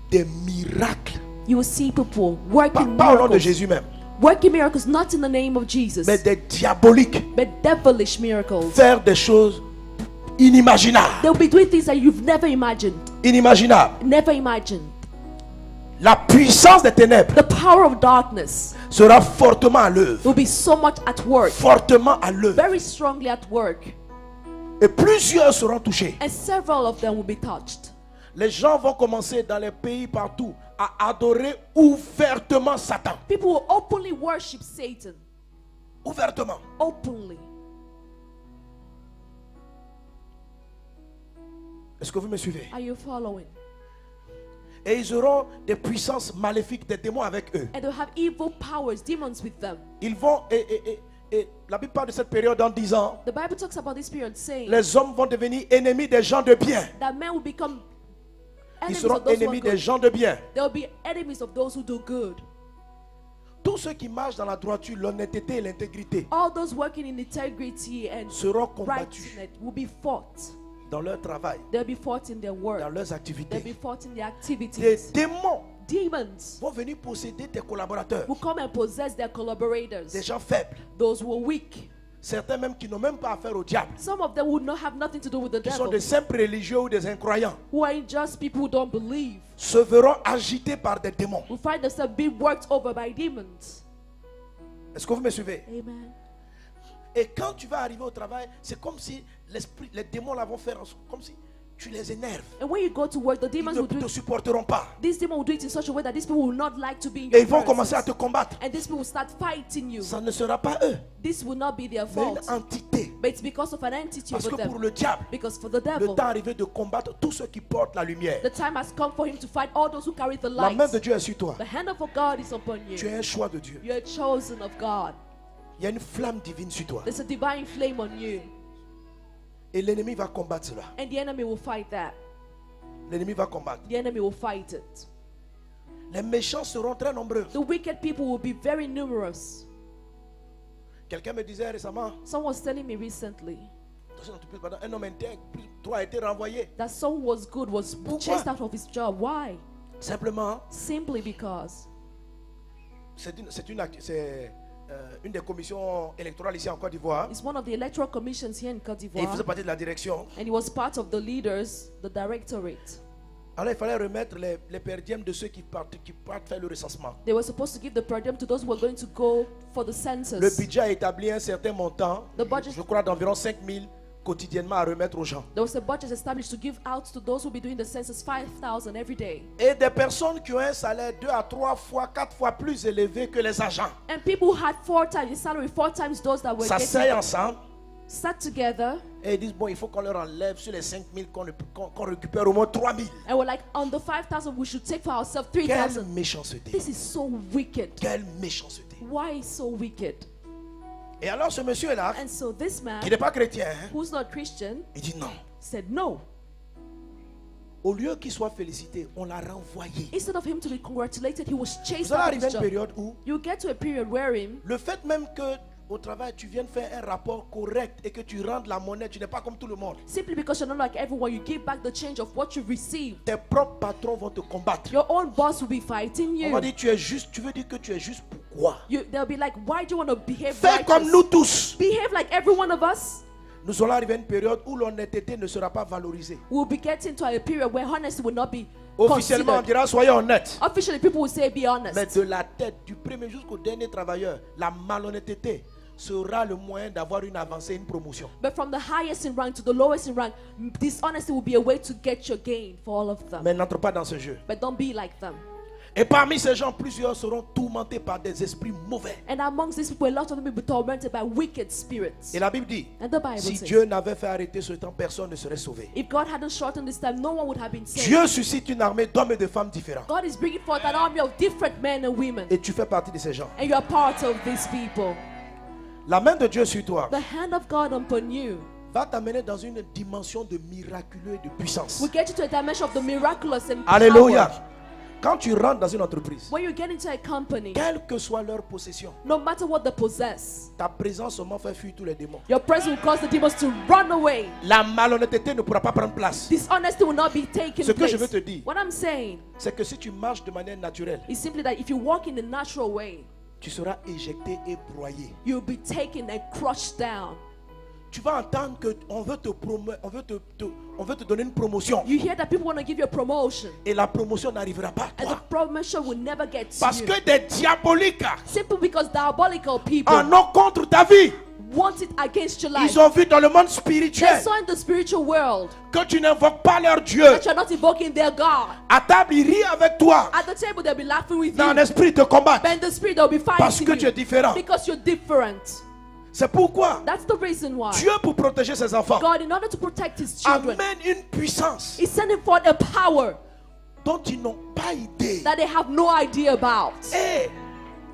des miracles. you will see people working Pas au nom de miracles, Jésus même, working miracles not in the name of Jesus, mais des diaboliques. but devilish miracles. Faire des choses inimaginables. They'll be doing things that you've never imagined, Inimaginables. never imagined. La puissance des ténèbres The power of darkness sera fortement à l'œuvre. will be so much at work, Fortement à l'œuvre. very strongly at work, Et plusieurs seront touchés. and several of them will be touched. Les gens vont commencer dans les pays partout à adorer ouvertement Satan. People will openly worship Satan, Ouvertement. openly. Est-ce que vous me suivez? Are you following? Et ils auront des puissances maléfiques, des démons avec eux. And they'll have evil powers, demons with them. Ils vont, et la Bible parle de cette période dans 10 ans. The Bible talks about this period saying Les hommes vont devenir ennemis des gens de bien. that men will become Ils enemies seront of those who are ennemis des good. gens de bien. They will be enemies of those who do good. Tous ceux qui marchent dans la droiture, l'honnêteté et l'intégrité All those working in integrity and seront combattus righteousness will be fought. dans leur travail, They'll be fought in their work. dans leurs They'll be activités. fought in their Les activities. démons Demons vont venir posséder tes collaborateurs, will come and possess their des collaborators, gens faibles, those who are weak. certains même qui n'ont même pas affaire au diable, Some of them will not have nothing to do with the qui sont devil, des simples religieux ou des incroyants, who are just people who don't believe, se verront agités par des démons. who find themselves being worked over by demons. Est-ce que vous me suivez? Amen. Et quand tu vas arriver au travail, c'est comme si l'esprit, les démons là vont faire comme si tu les énerves. And when you go to work, the Ils demons ne will do te it. supporteront pas. These demons will do it in such a way that these people will not like to be in Et your ils vont commencer à te presence. combattre. And these people will start fighting you. Ça ne sera pas eux, This will not be their mais fault, une entité. but it's because of an entity Parce over que pour them. le diable, Because for the le devil, temps est arrivé de combattre tous ceux qui portent la lumière. the time has come for him to fight all those who carry the La light. main de Dieu est sur toi. The hand of God is upon Tu you. es un choix de Dieu. You're chosen of God. Il y a une flamme divine sur toi. There's a divine flame on you. Et l'ennemi va combattre cela. And the enemy will fight that. L'ennemi va combattre. The enemy will fight it. Les méchants seront très nombreux. The wicked people will be very numerous. Quelqu'un me disait récemment, Someone was telling me recently dans une entreprise, pendant un homme intègre, toi a été renvoyé. that someone was good, was Pourquoi? chased out of his job. Why? Simplement, Simply because c'est une des commissions électorales ici en Côte d'Ivoire. it's one of the electoral commissions here in Côte Et il faisait d'Ivoire, partie de la direction. and he was part of the leaders, the directorate. Alors il fallait remettre les perdièmes de ceux qui partent faire le recensement. They were supposed to give the per diem to those who were going to go for the Le census. budget a établi un certain montant, The budget- je crois d'environ 5 000 quotidiennement à remettre aux gens. There was a budget established to give out to those who will be doing the census 5,000 every day. Et des personnes qui ont un salaire 2 à 3 fois, 4 fois plus élevé que les agents. And people who had 4 times the salary, 4 times those that were S'asseyent getting ensemble sat together et ils disent bon, il faut qu'on leur enlève sur les 5 000 qu'on récupère au moins 3 000. and were like, on the 5,000 we should take for ourselves Quelle 3,000. méchanceté. This is so wicked. Quelle méchanceté. Why so wicked? Et alors ce monsieur-là, And so this man, qui n'est pas chrétien, hein, who's not Christian, il dit non. said no. Au lieu qu'il soit félicité, on l'a renvoyé. Instead of him to be congratulated, he was chased Vous allez out of arriver à his une job. période où You get to a period wherein le fait même que au travail tu viennes faire un rapport correct et que tu rendes la monnaie, tu n'es pas comme tout le monde. simply because you're not like everyone, you give back the change of what you received. Tes propres patrons vont te combattre. Your own boss will be fighting On va you. dire tu es juste, tu veux dire que tu es juste pourquoi? They'll be like, why do you want to behave Fais comme righteous? nous tous. Behave like every one of us. Nous allons arriver à une période où l'honnêteté ne sera pas valorisée. We'll be getting to a period where honesty will not be Officiellement, on considered. dira soyez honnêtes. Officially, people will say, be honest. Mais de la tête, du premier jusqu'au dernier travailleur, la malhonnêteté sera le moyen d'avoir une avancée, une promotion. But from the highest in rank to the lowest in rank, dishonesty will be a way to get your gain for all of them. Mais n'entre pas dans ce jeu. But don't be like them. Et parmi ces gens, plusieurs seront tourmentés par des esprits mauvais. And amongst these people, a lot of them will be tormented by wicked spirits. Et la Bible dit, And the Bible si says, Dieu n'avait fait arrêter ce temps, personne ne serait sauvé. if God hadn't shortened this time, no one would have been saved. Dieu suscite une armée d'hommes et de femmes différents. God is bringing forth an army of different men and women. Et tu fais partie de ces gens. And you are part of these people. La main de Dieu sur toi The hand of God upon you va t'amener dans une dimension de miraculeux et de puissance. will get you to a dimension of the miraculous and Alléluia. power. Quand tu rentres dans une entreprise, When you get into a company, quelle que soit leur possession, no matter what they possess, ta présence seulement fait fuir tous les démons. your presence will cause the demons to run away. La malhonnêteté ne pourra pas prendre place. Dishonesty will not be taken Ce que place. je veux te dire, What I'm saying c'est que si tu marches de manière naturelle, is simply that if you walk in the natural way, tu seras éjecté et broyé. you'll be taken and crushed down. Tu vas entendre qu'on veut te promouvoir, on veut te donner une promotion. You hear that people want to give you a promotion, Et la promotion n'arrivera pas à and the toi. promotion will never get to Parce you. que des diaboliques Simply because diabolical people en ont contre ta vie. want it against your life. Ils ont vu dans le monde They spirituel saw in the spiritual world que tu n'invoques pas leur Dieu. that you're not invoking their God. À table, ils rient avec toi. At the table, they'll be laughing with Dans you. l'esprit, ils te combattent. But in the spirit, they'll be Parce fighting que tu es you. différent. Because you're different. C'est pourquoi That's the reason why Dieu, pour protéger ses enfants, God, in order to protect his children, amène une puissance is sending forth a power dont ils n'ont pas idée. that they have no idea about. Et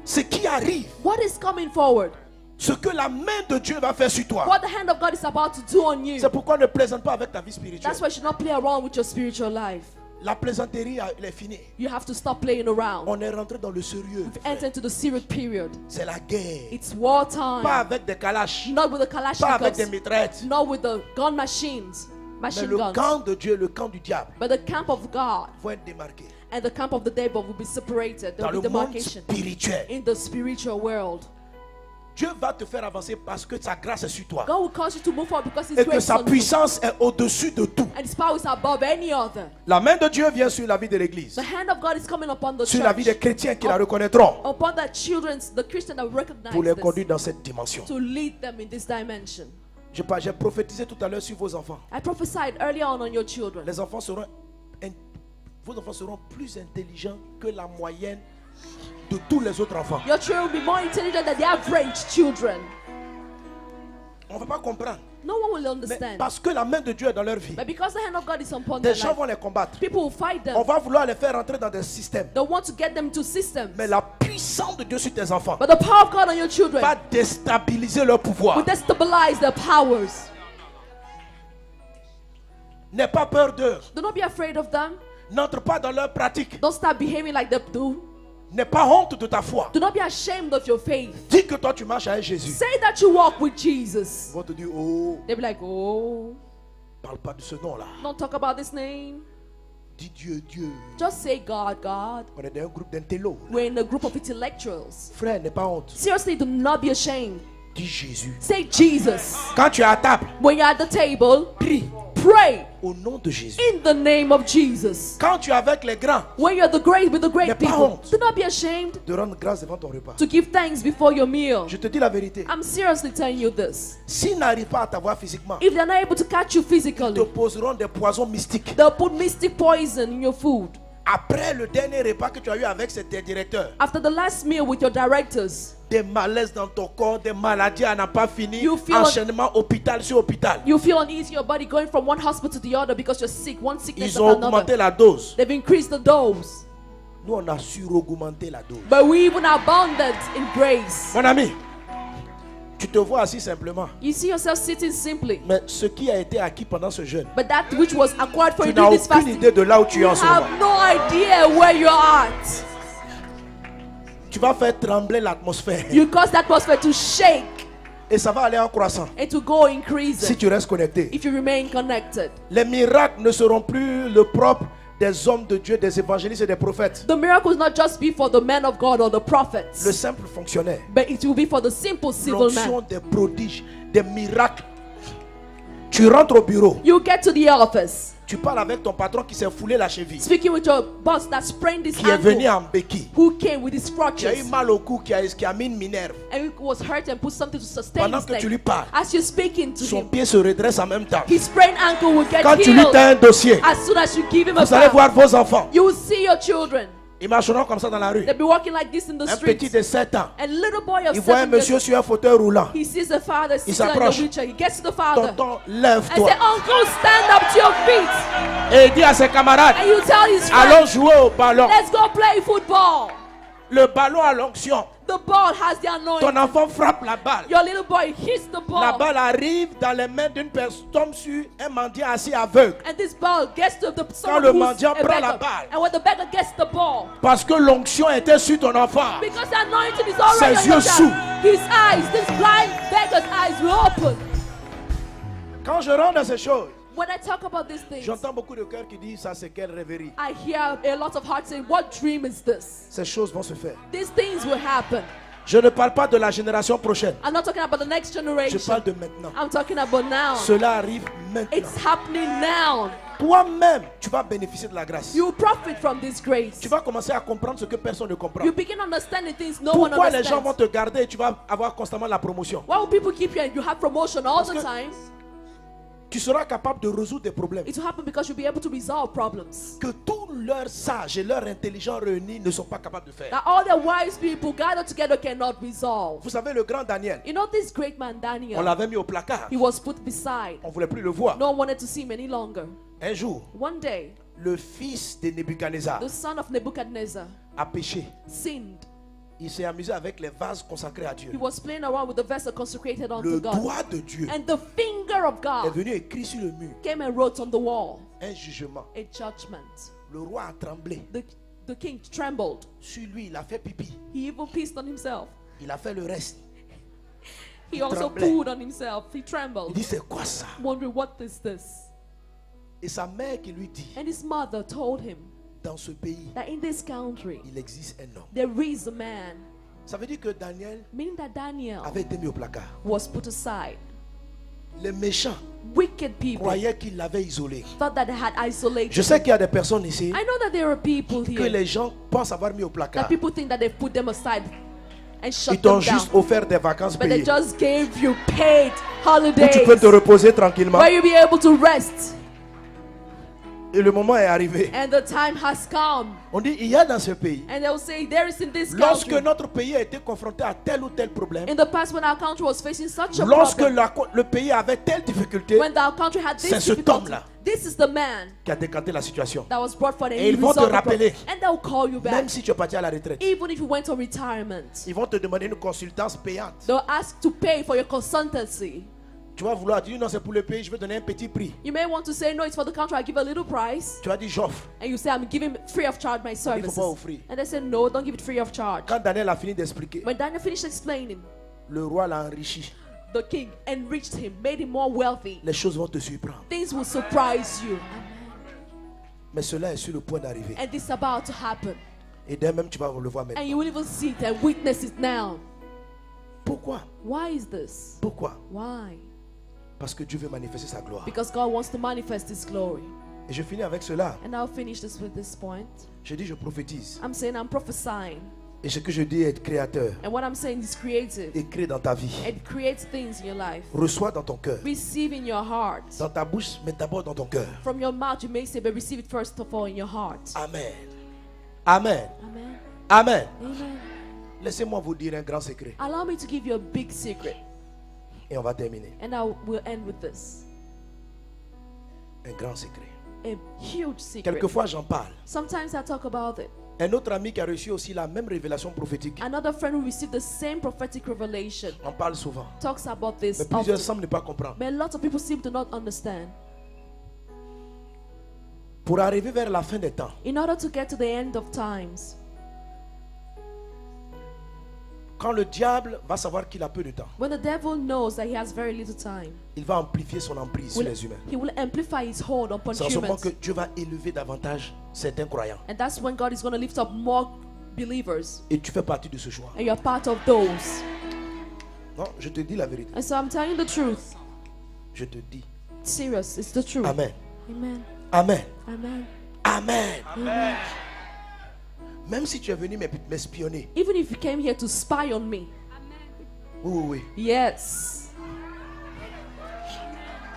ce qui arrive, What is coming forward? ce que la main de Dieu va faire sur toi. What the hand of God is about to do on you. C'est pourquoi ne plaisante pas avec ta vie spirituelle. That's why you should not play around with your spiritual life. La plaisanterie, elle est finie. You have to stop playing around. On est rentré dans le sérieux. Enter into the serious period. C'est la guerre. It's wartime. Pas avec des kalash, Not with the pas avec des Kalashnikovs. mitraillettes. Not with the gun machines. Mais Machine le guns. camp de Dieu, le camp du diable, But the camp of God faut être démarqué. and the camp of the devil will be separated. There Dans will le be monde demarcation spirituel, in the spiritual world. Dieu va te faire avancer parce que sa grâce est sur toi. God will cause you to move forward because His Et que grace is sa on you. puissance est au-dessus de tout. And His power is above any other. La main de Dieu vient sur la vie de l'église, The hand of God is coming upon the sur la vie des church, chrétiens qui la reconnaîtront upon the children's, the Christian that will recognize pour les this, conduire dans cette dimension. to lead them in this dimension. J'ai prophétisé tout à l'heure sur vos enfants. I prophesied earlier on your children. Les enfants seront, vos enfants seront plus intelligents que la moyenne de tous les autres enfants. Your children will be more intelligent than the average children. On ne va pas comprendre. No one will Mais understand. parce que la main de Dieu est dans leur vie, But because the hand of God is upon des their gens life, vont les combattre. people will fight them. On va vouloir les faire rentrer dans des systèmes. They want to get them to systems. Mais la puissance de Dieu sur tes enfants But the power of God on your children va déstabiliser leur pouvoir. will destabilize their powers. N'aie pas peur d'eux. Do not be afraid of them. N'entre pas dans leur pratique. Don't start behaving like they do. N'aie pas honte de ta foi. Do not be ashamed of your faith. Dis que toi tu marches avec Jésus. Say that you walk with Jesus. Ils vont te dire, oh, They'll be like, oh, parle pas de ce nom-là. don't talk about this name. Dis Dieu, Dieu. Just say God, God. On est dans un groupe d'intellos. We're in a group of intellectuals. Frère, n'aie pas honte. Seriously, do not be ashamed. Dis Jésus. Say Jesus. Quand tu es à table, When you're at the table, prie pray au nom de Jésus. in the name of Jesus. Quand tu es avec les grands, When you're with the great N'aie pas people, honte. do not be ashamed de rendre grâce devant ton repas. to give thanks before your meal. Je te dis la vérité. I'm seriously telling you this. S'ils n'arrivent pas à t'avoir physiquement, If they're not able to catch you ils te physically, poseront des poisons mystiques. they'll put mystic poison in your food. Après le dernier repas que tu as eu avec tes directeurs, After the last meal with your directors, des malaises dans ton corps, des maladies à n'en pas fini, You feel- enchaînement hôpital sur hôpital. you feel uneasy in your body going from one hospital to the other because you're sick, one sickness Ils ont after augmenté another. la dose. They've increased the dose. Nous, on a sur-augmenté la dose. But we even abounded in grace. Mon ami, tu te vois assis simplement. You see yourself sitting simply. Mais ce qui a été acquis pendant ce jeûne, But that which was acquired for tu you n'as during this aucune fasting, idée de là où tu es you en ce moment. have no idea where you're at. Tu vas faire trembler l'atmosphère. You cause that atmosphere to shake Et ça va aller en croissant. and to go increasing Si tu restes connecté. if you remain connected. Les miracles ne seront plus le propre des hommes de Dieu, des évangélistes et des prophètes. The miracle will not just be for the men of God or the Le prophets, simple fonctionnaire. but it will be for the simple civil L'onction man. des prodiges, des miracles. Tu rentres au bureau. You get to the office, Tu parles avec ton patron qui s'est foulé la cheville. speaking with your boss that sprained his Qui est venu ankle, en béquille. who came with his Qui a eu crutches, mal au cou, qui a mis une minerve. and was hurt and put something to sustain Pendant his que tu lui leg. parles, As you're speaking to son him, pied se redresse en même temps. his sprained ankle will get Quand tu lui healed. as un dossier, As soon as you give him a vous allez bath, voir vos enfants. you will see your children. Ils marcheront comme ça dans la rue. They'll be walking like this in the Un petit streets. de 7 ans. And little boy of Il voit un 7 monsieur years, sur un fauteuil roulant. he sees the father sitting in s'approche. the wheelchair. He gets to the father Tonton, and lève-toi. say, Uncle, stand up to your feet. Et il dit à ses camarades, And you tell his allons friend, jouer au ballon. let's go play football. Le ballon a l'onction. The ball has the Ton anointing. enfant frappe la balle. Your little boy hits the La ball. balle arrive dans les mains d'une personne, tombe sur un mendiant assis aveugle. And this ball gets to the Quand someone le who's mendiant a prend la beggar. balle. And when the beggar gets the ball, Parce que l'onction était sur ton enfant. because the anointing is already Ses on your yeux s'ouvrent. child, his eyes, this blind beggar's eyes will open. Quand je rentre dans ces choses, When I talk about these things, j'entends beaucoup de cœurs qui disent ça c'est quelle rêverie. I hear a lot of hearts saying, what dream is this? Ces choses vont se faire. These things will happen. Je ne parle pas de la génération prochaine. I'm not talking about the next Je generation. parle de maintenant. I'm talking about now. Cela arrive maintenant. It's happening now. Toi-même, tu vas bénéficier de la grâce. You profit from this grace. Tu vas commencer à comprendre ce que personne ne comprend. You begin understanding things no one Pourquoi les gens vont understands. te garder et tu vas avoir constamment la promotion? Why will people keep you and you have promotion all the que- time? Tu seras capable de résoudre des problèmes It will happen because you'll be able to resolve problems que tous leurs sages et leurs intelligents réunis ne sont pas capables de faire. that all the wise people gathered together cannot resolve. Vous savez, le grand Daniel, You know this great man on Daniel, l'avait mis au placard. he was put beside. On ne voulait plus le voir. No one wanted to see him any longer. Un jour, One day, le fils de Nebuchadnezzar the son of Nebuchadnezzar a péché. sinned. Il s'est amusé avec les vases consacrés à Dieu. He was playing around with the vessel consecrated unto Le God. doigt de Dieu And the finger of est God venu écrit sur le mur came and wrote on the wall un jugement. a judgment. Le roi a tremblé. The king trembled. Sur lui, il a fait pipi. He even pissed on himself. Il a fait le reste. He also tremblait. pooed on himself. He Il trembled, dit, c'est quoi ça? wondering, what is this? Et sa mère qui lui dit, And his mother told him dans ce pays, that in this country il existe un homme. there is a man, Ça veut dire que Daniel meaning that Daniel avait été mis au placard. was put aside. Les méchants Wicked people croyaient qu'il l'avait isolé. thought that they had isolated. Je sais qu'il y a des personnes ici I know that there are people que here les gens pensent avoir mis au placard. that people think that they've put them aside and Ils shut t'ont them down. juste offert des vacances But they payées. just gave you paid Où holidays tu peux te reposer tranquillement. where you'll be able to rest. Et le moment est arrivé. And the time has come. On dit, il y a dans ce pays. And they'll say, there is in this Lorsque country. notre pays a été confronté à tel ou tel problème, In the past, when our country was facing such a lorsque problem, le pays avait telle difficulté, when our country had c'est this cet difficulty, homme-là this is the man qui a décanté la situation. that was brought forth and Et he ils vont te resolved the problem. rappeler. And they'll call you back. Même si tu es parti à la retraite, Even if you went on retirement, ils vont te demander une consultance payante. they'll ask to pay for your consultancy. Tu vas vouloir dire non, c'est pour le pays, je vais donner un petit prix. You may want to say, no, it's for the country, I give a little price. Tu vas dire j'offre. And you say, I'm giving free of charge my Il faut services. pas offrir. And they say, no, don't give it free of charge. Quand Daniel a fini d'expliquer, When Daniel finished explaining, le roi l'a enrichi. the king enriched him, made him more wealthy. Les choses vont te surprendre. Things will surprise you. Mais cela est sur le point d'arriver. And this is about to happen. Et dès même tu vas le voir maintenant. And you will even see it and witness it now. Pourquoi? Why is this? Pourquoi? Why? Parce que Dieu veut manifester sa gloire. Because God wants to manifest His glory. Et je finis avec cela. And I'll finish this with this point. Je dis je prophétise. I'm saying I'm prophesying. Et ce que je dis est créateur. And what I'm saying is creative. Et crée dans ta vie. It creates things in your life. Reçois dans ton cœur. Receive in your heart. Dans ta bouche, mais d'abord dans ton cœur. From your mouth you may say, but receive it first of all in your heart. Amen. Amen. Amen. Amen. Amen. Laissez-moi vous dire un grand secret. Allow me to give you a big secret. Et on va terminer. And I will end with this. Un grand secret. A huge secret. Quelquefois j'en parle. Sometimes I talk about it. Un autre ami qui a reçu aussi la même révélation prophétique. Another friend who received the same prophetic revelation On parle souvent. talks about this Mais plusieurs often. semblent ne pas comprendre. But lots of people seem to not understand. Pour arriver vers la fin des temps, In order to get to the end of times, quand le diable va savoir qu'il a peu de temps, when the devil knows that he has very little time, il va amplifier son emprise sur les humains. he will amplify his hold upon C'est en ce moment humans. que Dieu va élever davantage certains croyants. And that's when God is going to lift up more believers. Et tu fais partie de ce choix. And you're part of those. Non, je te dis la vérité. And so I'm telling you the truth. Je te dis. Serious, it's the truth. Amen. Amen. Amen. Amen. Amen. Amen. Même si tu es venu m'espionner. Even if you came here to spy on me. Oui, oui, oui. Yes.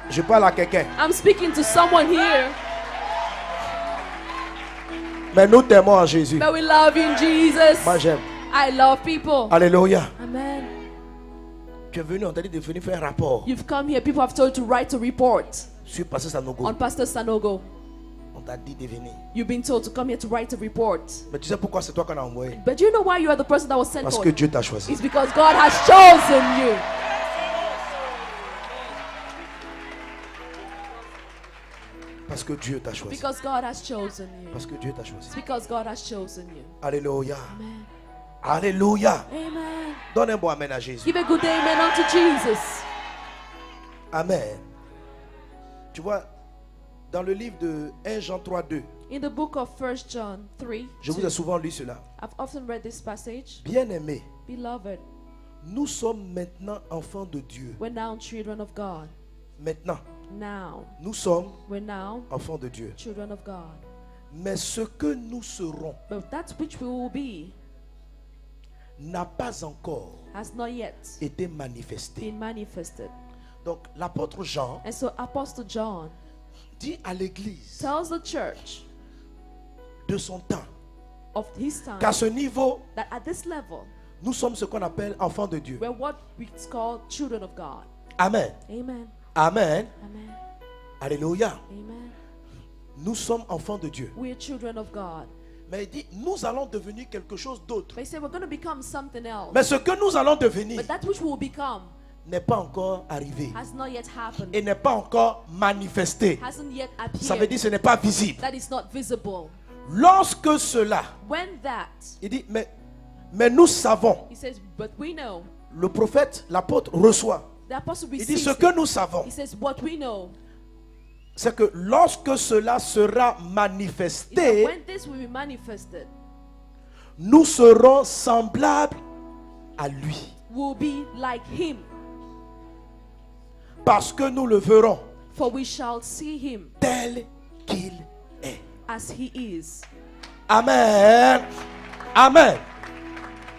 Je parle à quelqu'un. I'm speaking to someone here. Mais nous t'aimons en Jésus. But we love you in Jesus. Moi j'aime. I love people. Alléluia. Amen. Tu es venu, on t'a dit de venir faire un rapport You've come here. People have told you to write a report sur Pasteur Sanogo. on Pastor Sanogo. On t'a dit de venir. You've been told to come here to write a report. Mais tu sais pourquoi c'est toi qu'on a envoyé? But do you know why you are the person that was sent Parce for? que Dieu t'a choisi. It's because God has chosen you. Parce que Dieu t'a choisi. Because God has chosen you. Parce que Dieu t'a choisi. It's because God has chosen you. Alléluia. Amen. Alléluia. Amen. Donne un bon amen à Jésus. Give a good amen unto Jesus. Amen. Tu vois, dans le livre de 1 Jean 3, 2, In the book of 1 John 3, je vous ai souvent lu cela. I've often read this passage. Bien-aimés, Beloved, nous sommes maintenant enfants de Dieu. we're now children of God. Maintenant, Now, nous sommes we're now enfants de Dieu. children of God. Mais ce que nous serons But that which we will be n'a pas encore has not yet été manifesté. been manifested. Donc, l'apôtre Jean And so Apostle John dit à l'église tells the church de son temps of his time qu'à ce niveau, that at this level, nous sommes ce qu'on appelle enfants de Dieu. we're what we call children of God. Amen. Amen. Amen. Amen. Alléluia. Amen. Nous sommes enfants de Dieu. We're children of God. Mais il dit, nous allons devenir quelque chose d'autre. But he said we're going to become something else. Mais ce que nous allons devenir But that which we will become n'est pas encore arrivé has not yet happened. et n'est pas encore manifesté. Hasn't yet Ça veut appeared. dire que ce n'est pas visible. That is not visible. Lorsque cela, When that, il dit, mais nous savons, he says, but we know. le prophète, l'apôtre reçoit. The apostle Il dit, receives ce it. que nous savons, He says, what we know c'est que lorsque cela sera is that manifesté, when this will be manifested, nous serons semblables à lui. we'll be like him, Parce que nous le verrons for we shall see him tel qu'il est. as he is. Amen. Amen.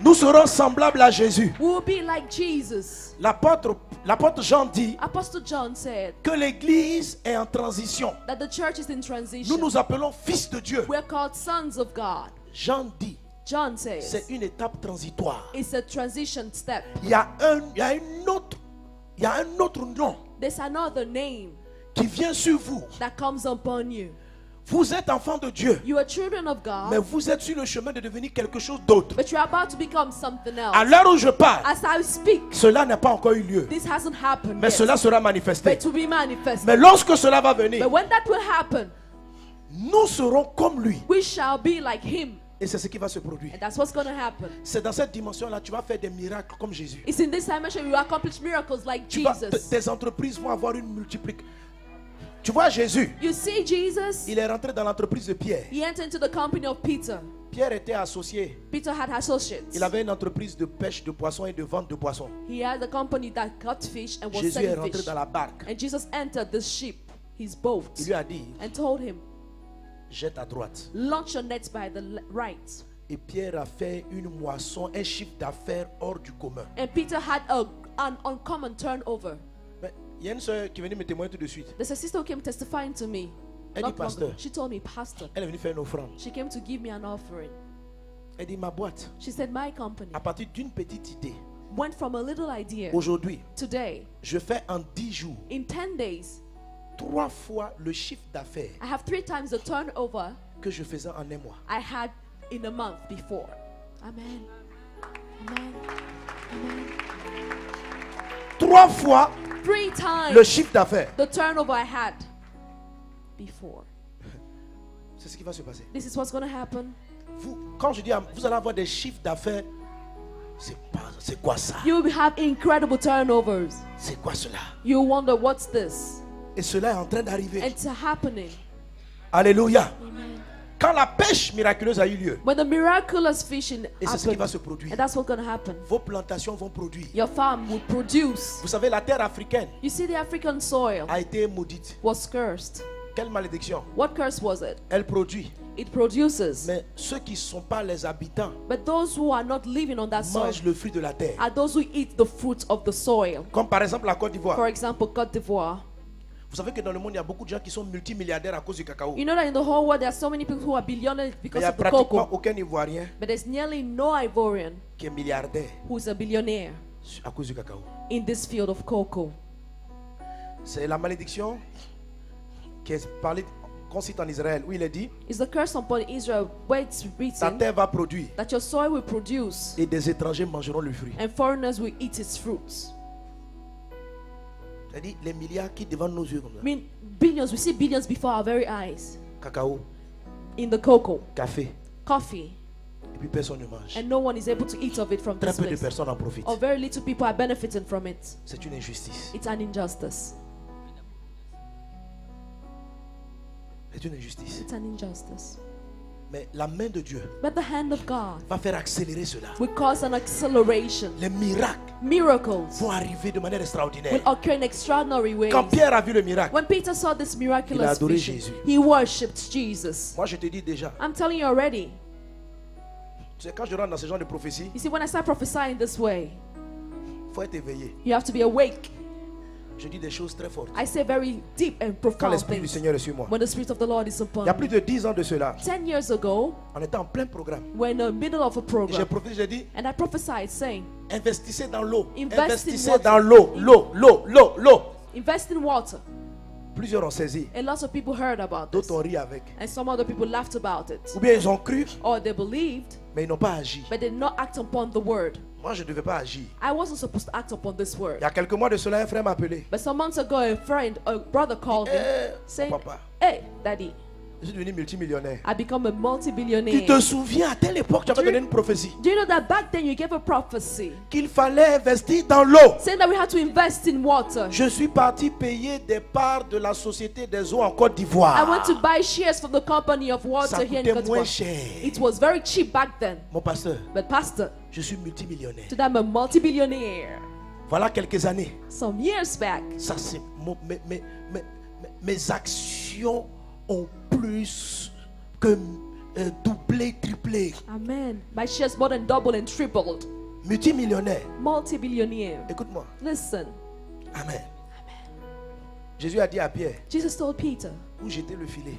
Nous serons semblables à Jésus. We'll be like Jesus. L'apôtre Jean dit Apostle John said que l'église est en transition. that the church is in Nous transition. nous appelons fils de Dieu. We're called sons of God. Jean dit, John says c'est une étape transitoire. it's a transition step. Il y a un autre nom There's another name qui vient sur vous. that comes upon you. Vous êtes enfants de Dieu, You are children of mais God, vous êtes sur le chemin de devenir quelque chose d'autre. but you are about to become something À else. l'heure où je parle, As I speak, cela n'a pas encore eu lieu, this hasn't happened mais yet, cela sera but manifesté. it will be manifested. Mais lorsque cela va venir, But when that will happen, nous serons comme lui. we shall be like him. Et c'est ce qui va se produire. And that's what's going to happen. C'est dans cette dimension-là, tu vas faire des miracles comme Jésus. It's in this dimension we will accomplish miracles like Jesus. Tes entreprises vont avoir une multiplication. Tu vois Jésus, You see Jesus? il est rentré dans l'entreprise de Pierre. He entered into the company of Peter. Pierre était associé. Peter had associates. Il avait une entreprise de pêche de poissons et de vente de poissons. He had a company that caught fish and was Jésus est selling rentré fish. dans la barque. And Jesus entered the ship, his boat, Il lui a dit, and told him, jette à droite. launch your nets by the right. Et Pierre a fait une moisson, un chiffre d'affaires hors du commun. And Peter had an uncommon turnover. Mais il y a une soeur qui est venue me témoigner tout de suite. There's a sister who came testifying to me. Elle not dit, long pasteur. ago. She told me, Pastor, Elle est venue faire une offrande. she came to give me an offering. Elle dit, ma boîte, She said, my company à partir d'une petite idée, went from a little idea. aujourd'hui, Today, je fais en 10 jours in 10 days, 3 fois le chiffre d'affaires I have 3 times the turnover que je faisais en un mois. I had in a month before. Amen. Amen. Amen. 3 fois 3 times le chiffre d'affaires. the turnover I had before. C'est ce qui va se passer. This is what's going to happen. Vous, quand je dis, vous allez avoir des chiffres d'affaires, c'est quoi ça? You will have incredible turnovers. C'est quoi cela? You wonder what's this? Et cela est en train d'arriver. It's happening. Alléluia. Amen. Quand la pêche miraculeuse a eu lieu, When the miraculous fishing et c'est ce qui va happened, se produire, and that's what's going to happen. vos plantations vont produire. Your farm will produce. Vous savez, la terre africaine You see, the African soil a été maudite. was cursed. Quelle malédiction? What curse was it? Elle produit. It produces. Mais ceux qui ne sont pas les habitants But those who are not living on that soil mangent le fruit de la terre. are those who eat the fruit of the soil. Comme par exemple la Côte d'Ivoire. For example, Côte d'Ivoire. Vous savez que dans le monde, il y a beaucoup de gens qui sont multimilliardaires à cause du cacao. You know that in the whole world there are so many people who are billionaires Mais il because n'y a of the pratiquement cocoa. aucun Ivoirien But there's nearly no Ivorian qui est milliardaire who's a billionaire à cause du cacao. in this field of cocoa. C'est la malédiction qui est parlée, qu'on cite en Israël, où il est dit, It's the curse upon Israel where it's ta written terre va produire that your soil will produce et des étrangers mangeront le fruit. and foreigners will eat its fruits. C'est-à-dire les milliards qui devant nos yeux comme ça. I mean, billions, we see billions before our very eyes Cacao, in the cocoa, café, coffee, et puis personne ne mange. and no one is able to eat of it from Très this peu de place. personnes en profitent. Or very little people are benefiting from it. C'est une injustice. It's an injustice. C'est une injustice. It's an injustice. Mais la main de Dieu But the hand of God va faire accélérer cela. will cause an acceleration. Les miracles Miracles vont arriver de manière extraordinaire. will occur in extraordinary ways. Quand Pierre a vu le miracle, When Peter saw this Il a miraculous adoré vision, Jésus. he worshipped Jesus. moi je te dis déjà, I'm telling you already. tu sais, quand je rentre dans ce genre de prophétie, You see, when I start prophesying this way, il faut être éveillé. you have to be awake. Je dis des choses très fortes. I say very deep and Quand profound l'Esprit du things Seigneur est sur moi. when the Spirit of the Lord is Il upon y a plus me. de 10 ans de cela, 10 years ago, on était en plein programme. we're in the middle of a J'ai program, prophétisé, j'ai dit, and I prophesied saying, investissez dans l'eau. Invest in Investissez water. dans l'eau. invest in water. Plusieurs ont saisi, And lots of people heard about this. d'autres ont ri avec. And some other people laughed about it. Ou bien ils ont cru, Or they believed, mais ils n'ont pas agi. but did not act upon the word. Moi, je ne devais pas agir. I wasn't supposed to act upon this Il word. y a quelques mois de cela, un frère m'a appelé. But some months ago, a brother called me saying, Papa, hey, daddy, je suis devenu multimillionnaire. I become a Tu multi-billionaire. te souviens, à telle époque, tu avais donné une prophétie Do you know that back then you gave a prophecy qu'il fallait investir dans l'eau. saying that we had to invest in water? Je suis parti payer des parts de la société des eaux en Côte I d'Ivoire. went to buy shares from the company of Ça water here in coûtait Cote moins d'Ivoire. cher. It was very cheap back then. Mon pasteur, But pastor, je suis multimillionnaire. today I'm a multi-billionaire. Voilà quelques années. Some years back, Ça, c'est mes actions ont plus que doublé, triplé. amen, my shares more than doubled and tripled. Multimillionnaire. Multi-billionaire. Écoute-moi. Listen, Amen. Jésus a dit à Pierre Jesus told Peter où jeter le filet.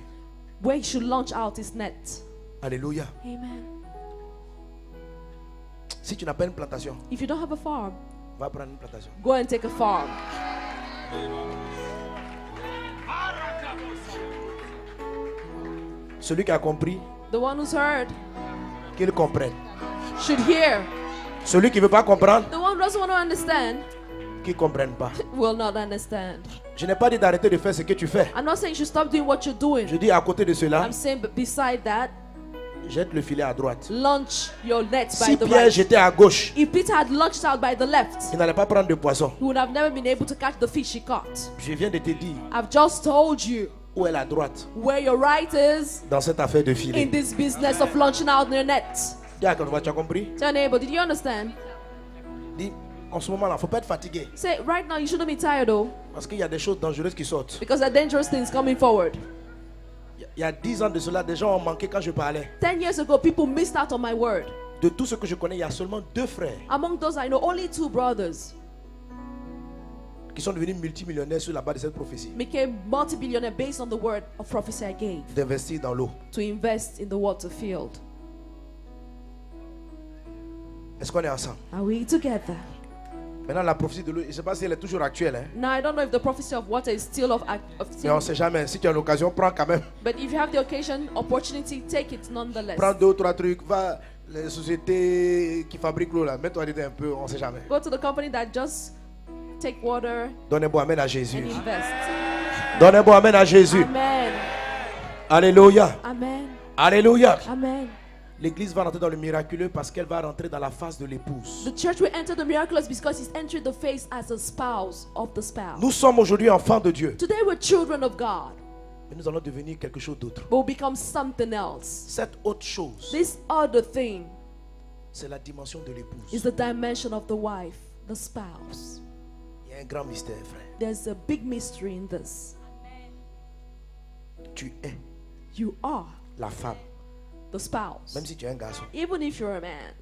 where he should launch out his net. Alléluia. Amen. Si tu n'as pas une plantation, If you don't have a farm, va prendre une plantation. go and take a farm. Celui qui a compris, The one who's heard qu'il comprenne. should hear. Celui qui ne veut pas comprendre, The one who doesn't want to understand qu'il ne comprenne pas. will not understand. Je n'ai pas dit d'arrêter de faire ce que tu fais. I'm not saying you should stop doing what you're doing. Je dis à côté de cela, I'm saying beside that, jette le filet à droite. launch your net by Si the Pierre right. jetait à gauche, If Peter had launched out by the left, il n'allait pas prendre de poisson. he would have never been able to catch the fish he caught. Je viens de te dire I've just told you où est la droite where your right is dans cette affaire de in filet. this business of launching out your net. Dis à quelqu'un, tu as compris? Tell your neighbor, did you understand? Dis, en ce moment-là, il ne faut pas être fatigué. Say, right now you shouldn't be tired though, Parce qu'il y a des choses dangereuses qui sortent. because there are dangerous things coming forward. Il y a 10 ans de cela, des gens ont manqué quand je parlais. 10 years ago, people missed out on my word. De tout ce que je connais, il y a seulement 2 frères Among those I know, only 2 brothers qui sont devenus multimillionnaires sur la base de cette prophétie. became multi-billionaire based on the word of prophecy I gave D'investir dans l'eau. to invest in the water field. Est-ce qu'on est ensemble? Are we together? Maintenant, la prophétie de l'eau, je ne sais pas si elle est toujours actuelle. Hein? Now I don't know if the prophecy of water is still Mais on ne sait jamais. Si tu as l'occasion, prends quand même. but if you have the occasion, opportunity, take it nonetheless. Prends 2 ou 3 trucs. Va, les sociétés qui fabriquent l'eau là. Mets-toi dedans un peu, on ne sait jamais. Go to the company that just take water Donne un bon amen à Jésus. and invest. Donne un bon amen à Jésus. Amen. Alléluia. Amen. Alléluia. Amen. L'église va rentrer dans le miraculeux parce qu'elle va rentrer dans la phase de l'épouse. The church will enter the miraculous because he's entered the phase as a spouse of the spouse. Nous sommes aujourd'hui enfants de Dieu. Today we're children of God, Mais nous allons devenir quelque chose d'autre. but we'll become something else. Cette autre chose, This other thing c'est la dimension de l'épouse. is the dimension of the wife, the spouse. Il y a un grand mystère, frère. There's a big mystery in this. Tu es You are la femme, the spouse, même si tu es un garçon, even if you're a man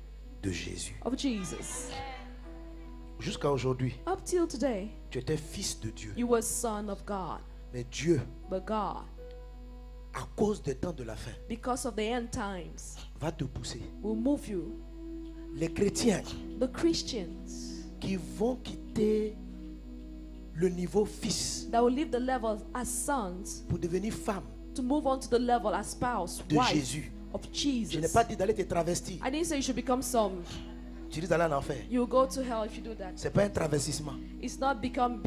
de Jésus. of Jesus. Jusqu'à aujourd'hui, Up till today, tu étais fils de Dieu. you were son of God, Mais Dieu, but God, à cause des temps de la fin, because of the end times, va te pousser. will move you. Les chrétiens The Christians qui vont quitter le niveau fils that will leave the level as sons pour devenir femme to move on to the level as spouse, de wife Jésus. of Je n'ai Jesus. pas dit d'aller te travestir. I didn't say you should become some. Tu dis d'aller en enfer. You'll go to hell if you do that. Ce n'est pas un travestissement. It's not become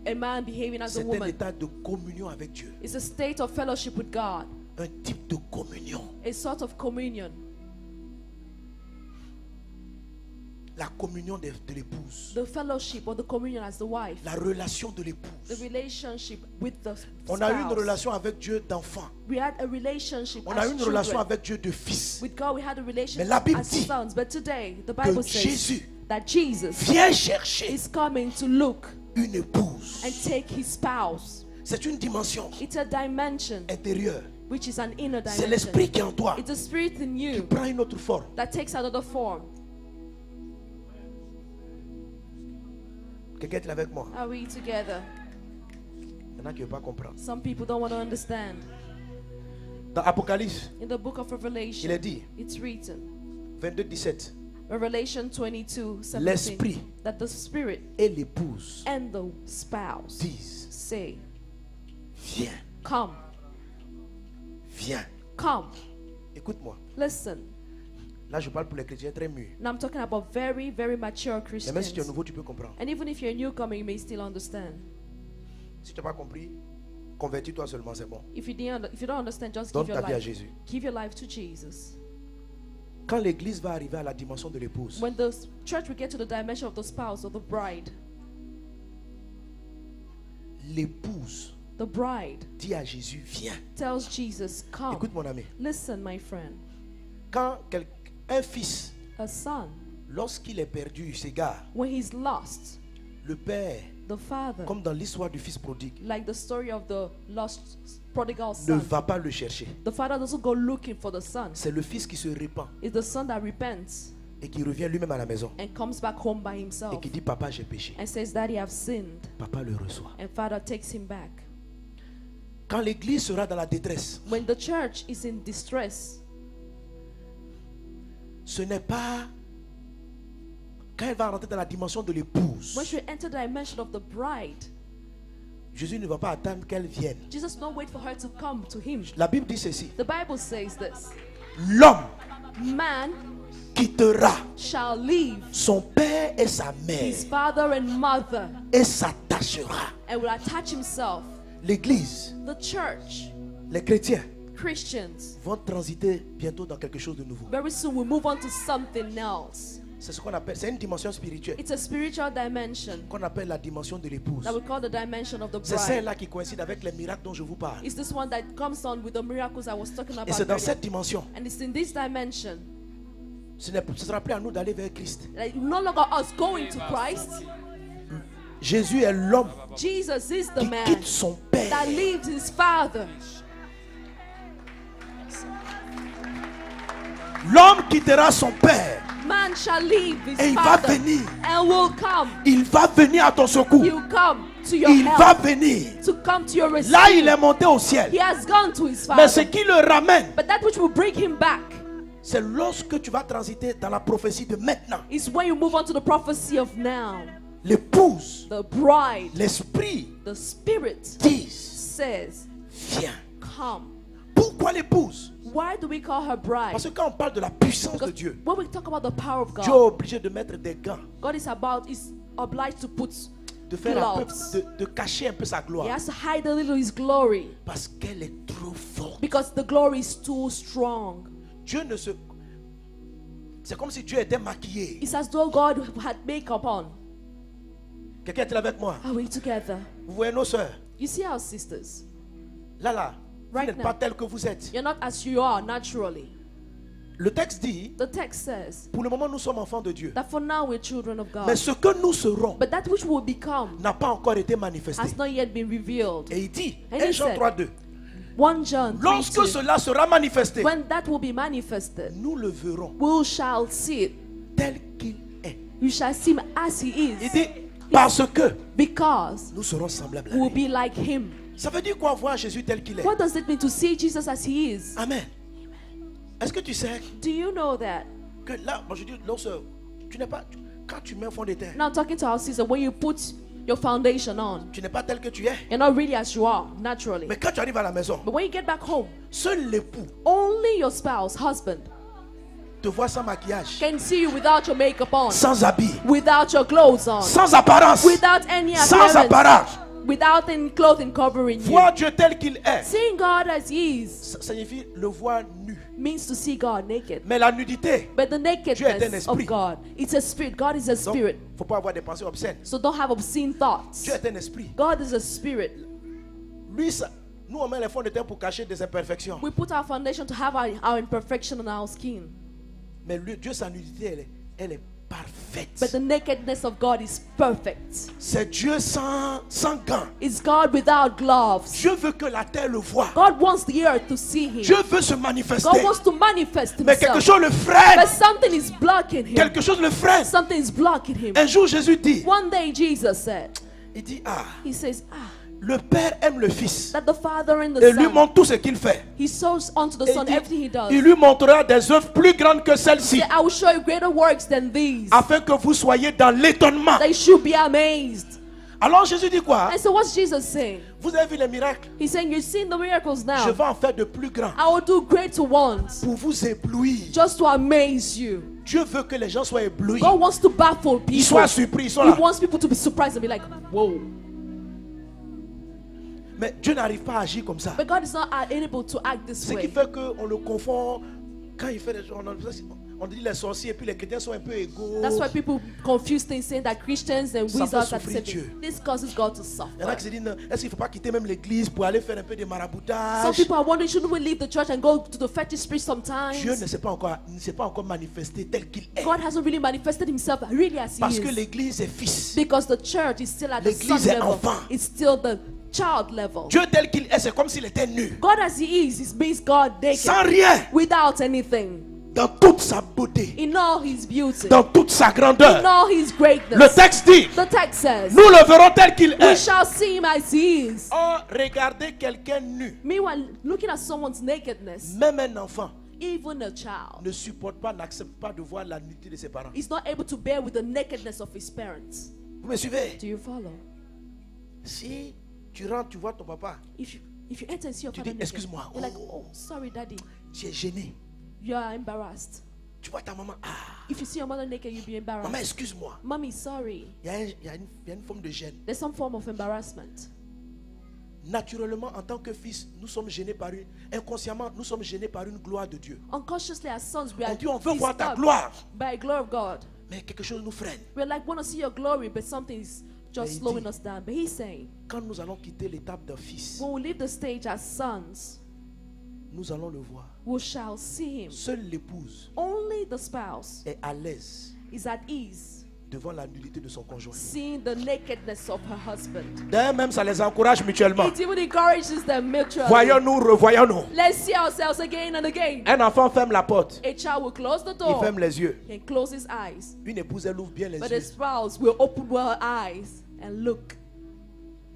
a man behaving as a C'est un woman. état de communion avec Dieu. It's a state of fellowship with God, Un type de communion. a sort of communion. La communion de l'épouse. The fellowship or the communion as the wife. La relation de The l'épouse. relationship with the On a eu une spouse. relation avec Dieu d'enfant. We had a relationship On a as eu une relation children. avec Dieu de fils. With God we had a relationship Mais la Bible as dit sons. But today the Que Bible says Jésus that Jesus vient chercher is coming to look une épouse. and take his spouse. C'est une dimension It's a dimension intérieure. which is an inner C'est dimension. l'esprit qui est en toi It's a spirit in qui you prend une autre forme. that takes another form. Quelqu'un est avec moi. Are we together? Il y en a qui ne veulent pas comprendre. Some people don't want to understand. Dans Apocalypse, In the book of il est Revelation, dit, it's written, 22-17, Revelation 22:17, l'esprit that the spirit et l'épouse and the spouse disent, say, viens, come, viens. come. Écoute-moi. Listen. Là, je parle pour les chrétiens très mûrs. Now I'm talking about very, very mature Mais même si tu es Christians. nouveau, tu peux comprendre. And even if you're a newcomer, you may still understand. Si tu n'as pas compris, convertis-toi seulement, c'est bon. If you don't understand, just Donne give your ta vie à life. Jésus. Give your life to Jesus. Quand l'église va arriver à la dimension de l'épouse, When the church will get to the dimension of the spouse or the bride, l'épouse the bride dit à Jésus, viens. tells Jesus, come. Écoute mon ami. Listen, my friend. Quand un fils, A son, lorsqu'il est perdu, s'égare, when he's lost, le père, the father, comme dans l'histoire du fils prodigue, like the story of the lost prodigal ne son, va pas le chercher. the father doesn't go looking for the son. C'est le fils qui se répand It's the son that repents et qui revient lui-même à la maison and comes back home by et himself qui dit, papa, j'ai péché. and says, Daddy, I've sinned. Papa le reçoit. And father takes him back. Quand l'église sera dans la détresse, When the church is in distress, ce n'est pas quand elle va rentrer dans la dimension de l'épouse. when she enter the dimension of the bride, Jésus ne va pas attendre qu'elle vienne. Jesus don't wait for her to come to him. La Bible dit ceci. The Bible says this. L'homme Man quittera shall leave son père et sa his mère father and mother et s'attachera. and will attach himself. L'église, The church, les chrétiens Christians, vont transiter bientôt dans quelque chose de nouveau. very soon we move on to something else. C'est ce qu'on appelle, c'est une dimension spirituelle It's a spiritual dimension qu'on appelle la dimension de l'épouse. that we call the dimension of the C'est bride. celle-là qui coïncide avec les miracles dont je vous parle. It's this one that comes on with the miracles I was talking Et c'est about dans earlier. cette dimension, And it's in this dimension ce sera plus à nous d'aller vers Christ. that it's no longer us going to Christ. Jésus est l'homme Jesus is the qui man quitte son père. that leaves his father. L'homme quittera son père Man shall leave his et il va father venir. and will come. Il va venir à ton secours. He'll come to your Il va help, venir. to come to your rescue. Là, il est monté au ciel. He has gone to his Mais ce father. qui le ramène, But that which will bring him back c'est lorsque tu vas transiter dans la prophétie de maintenant. is when you move on to the prophecy of now. L'épouse, The bride, l'esprit the spirit disent, says, viens. come. Pourquoi l'épouse? Why do we call her bride? Parce que quand on parle de la puissance de Because Dieu, when we talk about the power of Dieu est God, obligé de mettre des gants, God is obliged to put de faire un peu, gloves. de cacher un peu sa He gloire. has to hide a little his glory Parce qu'elle est trop forte. because the glory is too strong. Dieu ne se... C'est comme si Dieu était maquillé. It's as though God had makeup on. Quelqu'un est avec moi? Are we together? Vous voyez nos soeurs? You see our sisters. Là, vous Right n'êtes now. pas tel que vous êtes. You're not as you are naturally. Le texte dit, The text says pour le moment nous sommes enfants de Dieu. that for now we're children of God. Mais ce que nous serons But that which will become n'a pas encore été manifesté. has not yet been revealed. Et il dit, And 1 he Jean said, 3:2, 1 John 3:2, lorsque cela sera manifesté, when that will be manifested, nous le verrons we shall see it. tel qu'il est. You shall see him as he Il is, dit, parce que because nous serons semblables à we will lui. be like him. Ça veut dire quoi voir Jésus tel qu'il est? What does it mean to see Jesus as he is? Amen. Est-ce que tu sais Do you know that? que là, moi je dis, lorsque tu n'es pas, quand tu mets un fond de terre, Now talking to our sister, when you put your foundation on, tu n'es pas tel que tu es. you're not really as you are naturally. Mais quand tu arrives à la maison, But when you get back home, seul l'époux only your spouse, husband, te voit sans maquillage, can see you without your makeup on, sans habit, without your clothes on, sans apparence, without any sans appearance, apparence. without any clothing covering you. Voir Dieu tel qu'il est, Seeing God as he is ça signifie le voir nu. means to see God naked. Mais la nudité, But the Dieu est un nakedness of esprit. God, it's a spirit. God is a donc, spirit. faut pas avoir des pensées obscènes. So don't have obscene thoughts. Dieu est un esprit. God is a spirit. Lui, ça, nous on met les fonds de terre pour cacher des imperfections. We put our foundation to have our imperfection on our skin. Mais lui, Dieu, sa nudité, elle est parfaite. But the nakedness of God is perfect. C'est Dieu sans gants. It's God without gloves. Dieu veut que la terre le voie. God wants the earth to see him. Dieu veut se manifester. God wants to manifest Mais quelque himself. chose le freine. But something is blocking him. Quelque chose le freine. Something is blocking him. Un jour, Jésus dit, One day Jesus said, il dit, he says, le Père aime le Fils that the Father and the et lui Son, montre tout ce qu'il fait. he shows unto the Et Son il dit, everything he does. il lui montrera des œuvres plus grandes que celles-ci, I will show you greater works than these. afin que vous soyez dans l'étonnement. They should be amazed. Alors Jésus dit quoi? And so what's Jesus saying? Vous avez vu les miracles? He's saying, you've seen the miracles Je now. vais en faire de plus grands I will do greater ones pour vous éblouir. just to amaze you. Dieu veut que les gens soient éblouis. God wants to baffle Ils people. soient surpris, ils sont He là. wants people to be surprised and be like, whoa. Mais Dieu n'arrive pas à agir comme ça. But God is not able to act this Ce qui way. fait qu'on le confond. Quand il fait des choses, on dit les sorciers et puis les chrétiens sont un peu égaux. That's why people confuse things, saying that Christians and Ça fait wizards are the souffrir same Dieu. thing. This causes God to Il y en a suffer. qui se disent, non, est-ce qu'il ne faut pas quitter même l'église pour aller faire un peu de Some maraboutage? people are wondering, shouldn't we leave the church and go to the fetish priest sometimes? Dieu ne s'est pas encore manifesté tel qu'il est. God hasn't really manifested himself really as he Parce que is. l'église est fils. Because the church is still at the son L'église est level. enfant. It's still the child level. Dieu tel qu'il est, c'est comme s'il était nu. God as he is, it means God Sans naked. rien. Without anything. Dans toute sa beauté. In all his beauty. Dans toute sa grandeur. In all his Le greatness. texte dit, The text says, nous le verrons tel qu'il we est. shall see him as he is. Oh, regardez quelqu'un nu. Meanwhile, looking at someone's nakedness, Même un enfant even a child ne supporte pas, n'accepte pas de voir la nudité de ses parents. is not able to bear with the nakedness of his parents. Vous me suivez? Do you follow? Si Tu rentres, tu vois ton papa. If you enter and see your Tu father dis, naked, excuse-moi. you're like, oh, sorry, daddy. Tu es gêné. You are embarrassed. Tu vois ta maman. Ah, If you see your mother naked, you'll be embarrassed. maman, excuse-moi. Mommy, sorry. Il y a une forme de gêne. There's some form of embarrassment. Naturellement, en tant que fils, nous sommes gênés par inconsciemment, nous sommes gênés par une gloire de Dieu. Unconsciously, as sons, we On are dit, on veut voir ta disturbed gloire. by the glory of God. Mais quelque chose nous freine. We're like, want to see your glory, but something's just il slowing dit- us down. But he's saying, Quand nous allons quitter l'étape d'un fils, when we leave the stage as sons, nous allons le voir. we shall see him. Seule l'épouse Only the spouse est à l'aise is at ease devant la nudité de son conjoint. seeing the nakedness of her husband. D'ailleurs, même ça les encourage mutuellement. It even encourages them mutually. Voyons-nous, revoyons-nous. Let's see ourselves again and again. Un enfant ferme la porte, A child will close the il door ferme les yeux. and close his eyes. Une épouse, elle ouvre bien les But yeux. the spouse will open her eyes and look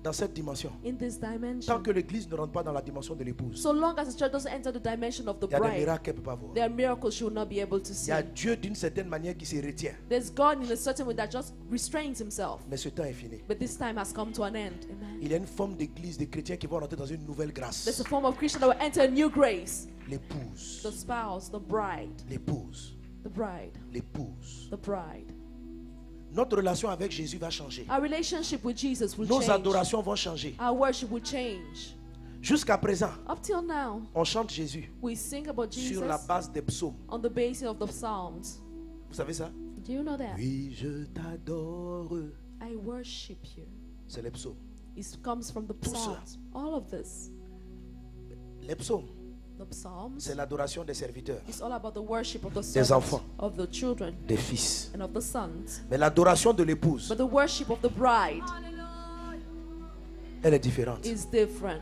Dans cette dimension. in this Tant dimension. que l'église ne rentre pas dans la dimension de l'épouse, So long as the church doesn't enter the dimension of the il y a des bride, miracles qu'elle ne peut pas voir. there are miracles she will not be able to Il see. y a Dieu d'une certaine manière qui se retient. There's God in a certain way that just restrains himself. Mais ce temps est fini. But this time has come to an end. Amen. Il y a une forme d'église, des chrétiens qui vont rentrer dans une nouvelle There's grâce. a form of Christian that will enter a new grace. L'épouse, The spouse, the bride, l'épouse, the bride, l'épouse. the bride. Notre relation avec Jésus va changer. Our relationship with Jesus will Nos change. adorations vont changer. Our worship will change. Jusqu'à présent, Up till now, on chante Jésus we sing about Jesus sur la base des psaumes. on the basis of the Psalms. Vous savez ça? Do you know that? Oui, je t'adore. I worship you. C'est les psaumes. It comes from the Tout cela. Psalms. All of this. Les psaumes, The Psalms. c'est l'adoration des serviteurs, It's all about the worship of the Des servants, enfants. of the children, des fils. and of the sons. Mais l'adoration de l'épouse, But the worship of the bride elle est différente. is different.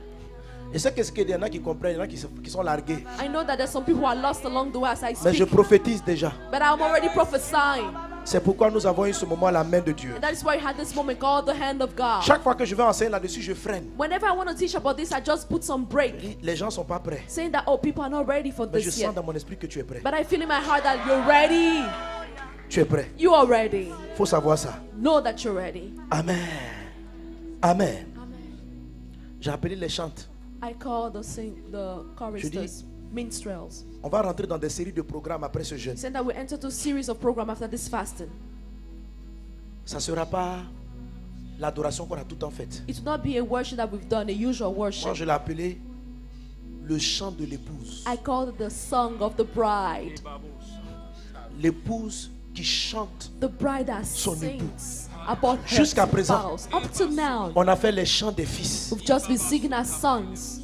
Et c'est qu'est-ce qu'il y en a qui comprennent, il y en a qui sont largués. I know that there's some people who are lost along the way as I Mais je speak, prophétise déjà. but I'm already prophesying. C'est pourquoi nous avons eu ce moment à la main de Dieu. And that is why we had this moment called the hand of God. Chaque fois que je vais enseigner là-dessus, je freine. Whenever I want to teach about this, I just put some break, Les gens ne sont pas prêts. saying that, oh, people are not ready for Mais je this sens yet. dans mon esprit que tu es prêt. But I feel in my heart that you're ready. Tu es prêt. You are ready. Il faut savoir ça. Know that you're ready. Amen. Amen. Amen. J'ai appelé les chantes. I call the choristers dis- minstrels. On va rentrer dans des séries de programmes après ce jeûne. He said that we enter to a series of programs after this fasting. Ça ne sera pas l'adoration qu'on a tout le temps faite. It will not be a worship that we've done, a usual Moi, worship. je l'ai appelé le chant de l'épouse. I call it the song of the bride. L'épouse qui chante. The bride that Son sings about her Jusqu'à présent. spouse. Up to now, On a fait les chants des fils. we've just been singing as sons,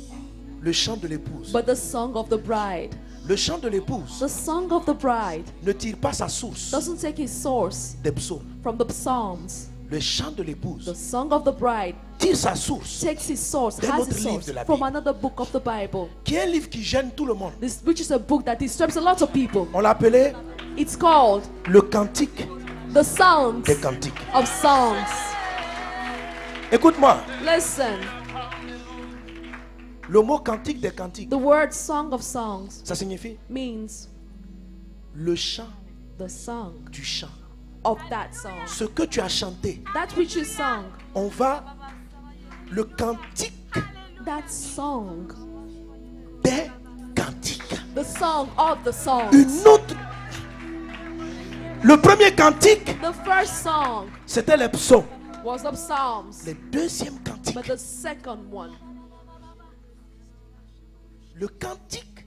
Le chant de l'épouse. but the song of the bride. Le chant de l'épouse The song of the bride ne tire pas sa source doesn't take its source des psaumes. from the Psalms. Le chant de The l'épouse song of the bride tire sa source. takes its source, D'un has autre its livre source de la from Bible. another book of the Bible. Qui est un livre qui gêne tout le monde. This, which is a book that disturbs a lot of people. On l'appelait It's called le cantique the Songs des cantiques. of Songs. Écoute-moi, Listen, le mot cantique des cantiques, the word Song of Songs ça signifie means le chant the song du chant. of that song. Ce que tu as chanté, That which you sung, on va le cantique that song, des cantiques. the song of the songs. Une autre. Le premier cantique, The first song c'était les psaumes. was of Psalms, Le deuxième cantique, but the second one, le cantique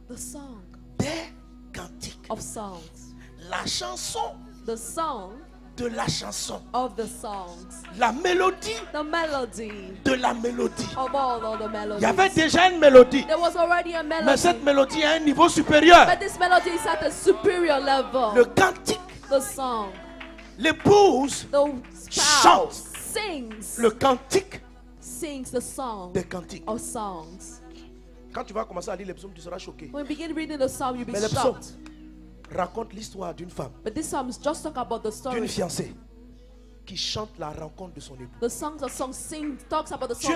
the song des cantiques. of songs, La chanson the song de la chanson. of the songs, La mélodie the melody de la mélodie. of all other Il y avait melodies. déjà une mélodie, There was already a mais melody, cette mélodie est à un niveau supérieur. but this melody is at a superior level. Le cantique, The song, l'épouse, the Chante. spouse sings, le cantique sings the song des cantiques. of songs. Quand tu vas commencer à lire les psaumes, tu seras choqué. When you begin reading the psalm, you'll be Mais les psaumes shocked. racontent l'histoire d'une femme, But this psalm is just talk about the d'une story. fiancée qui chante la rencontre de son époux. The songs of songs talks about the songs Dieu,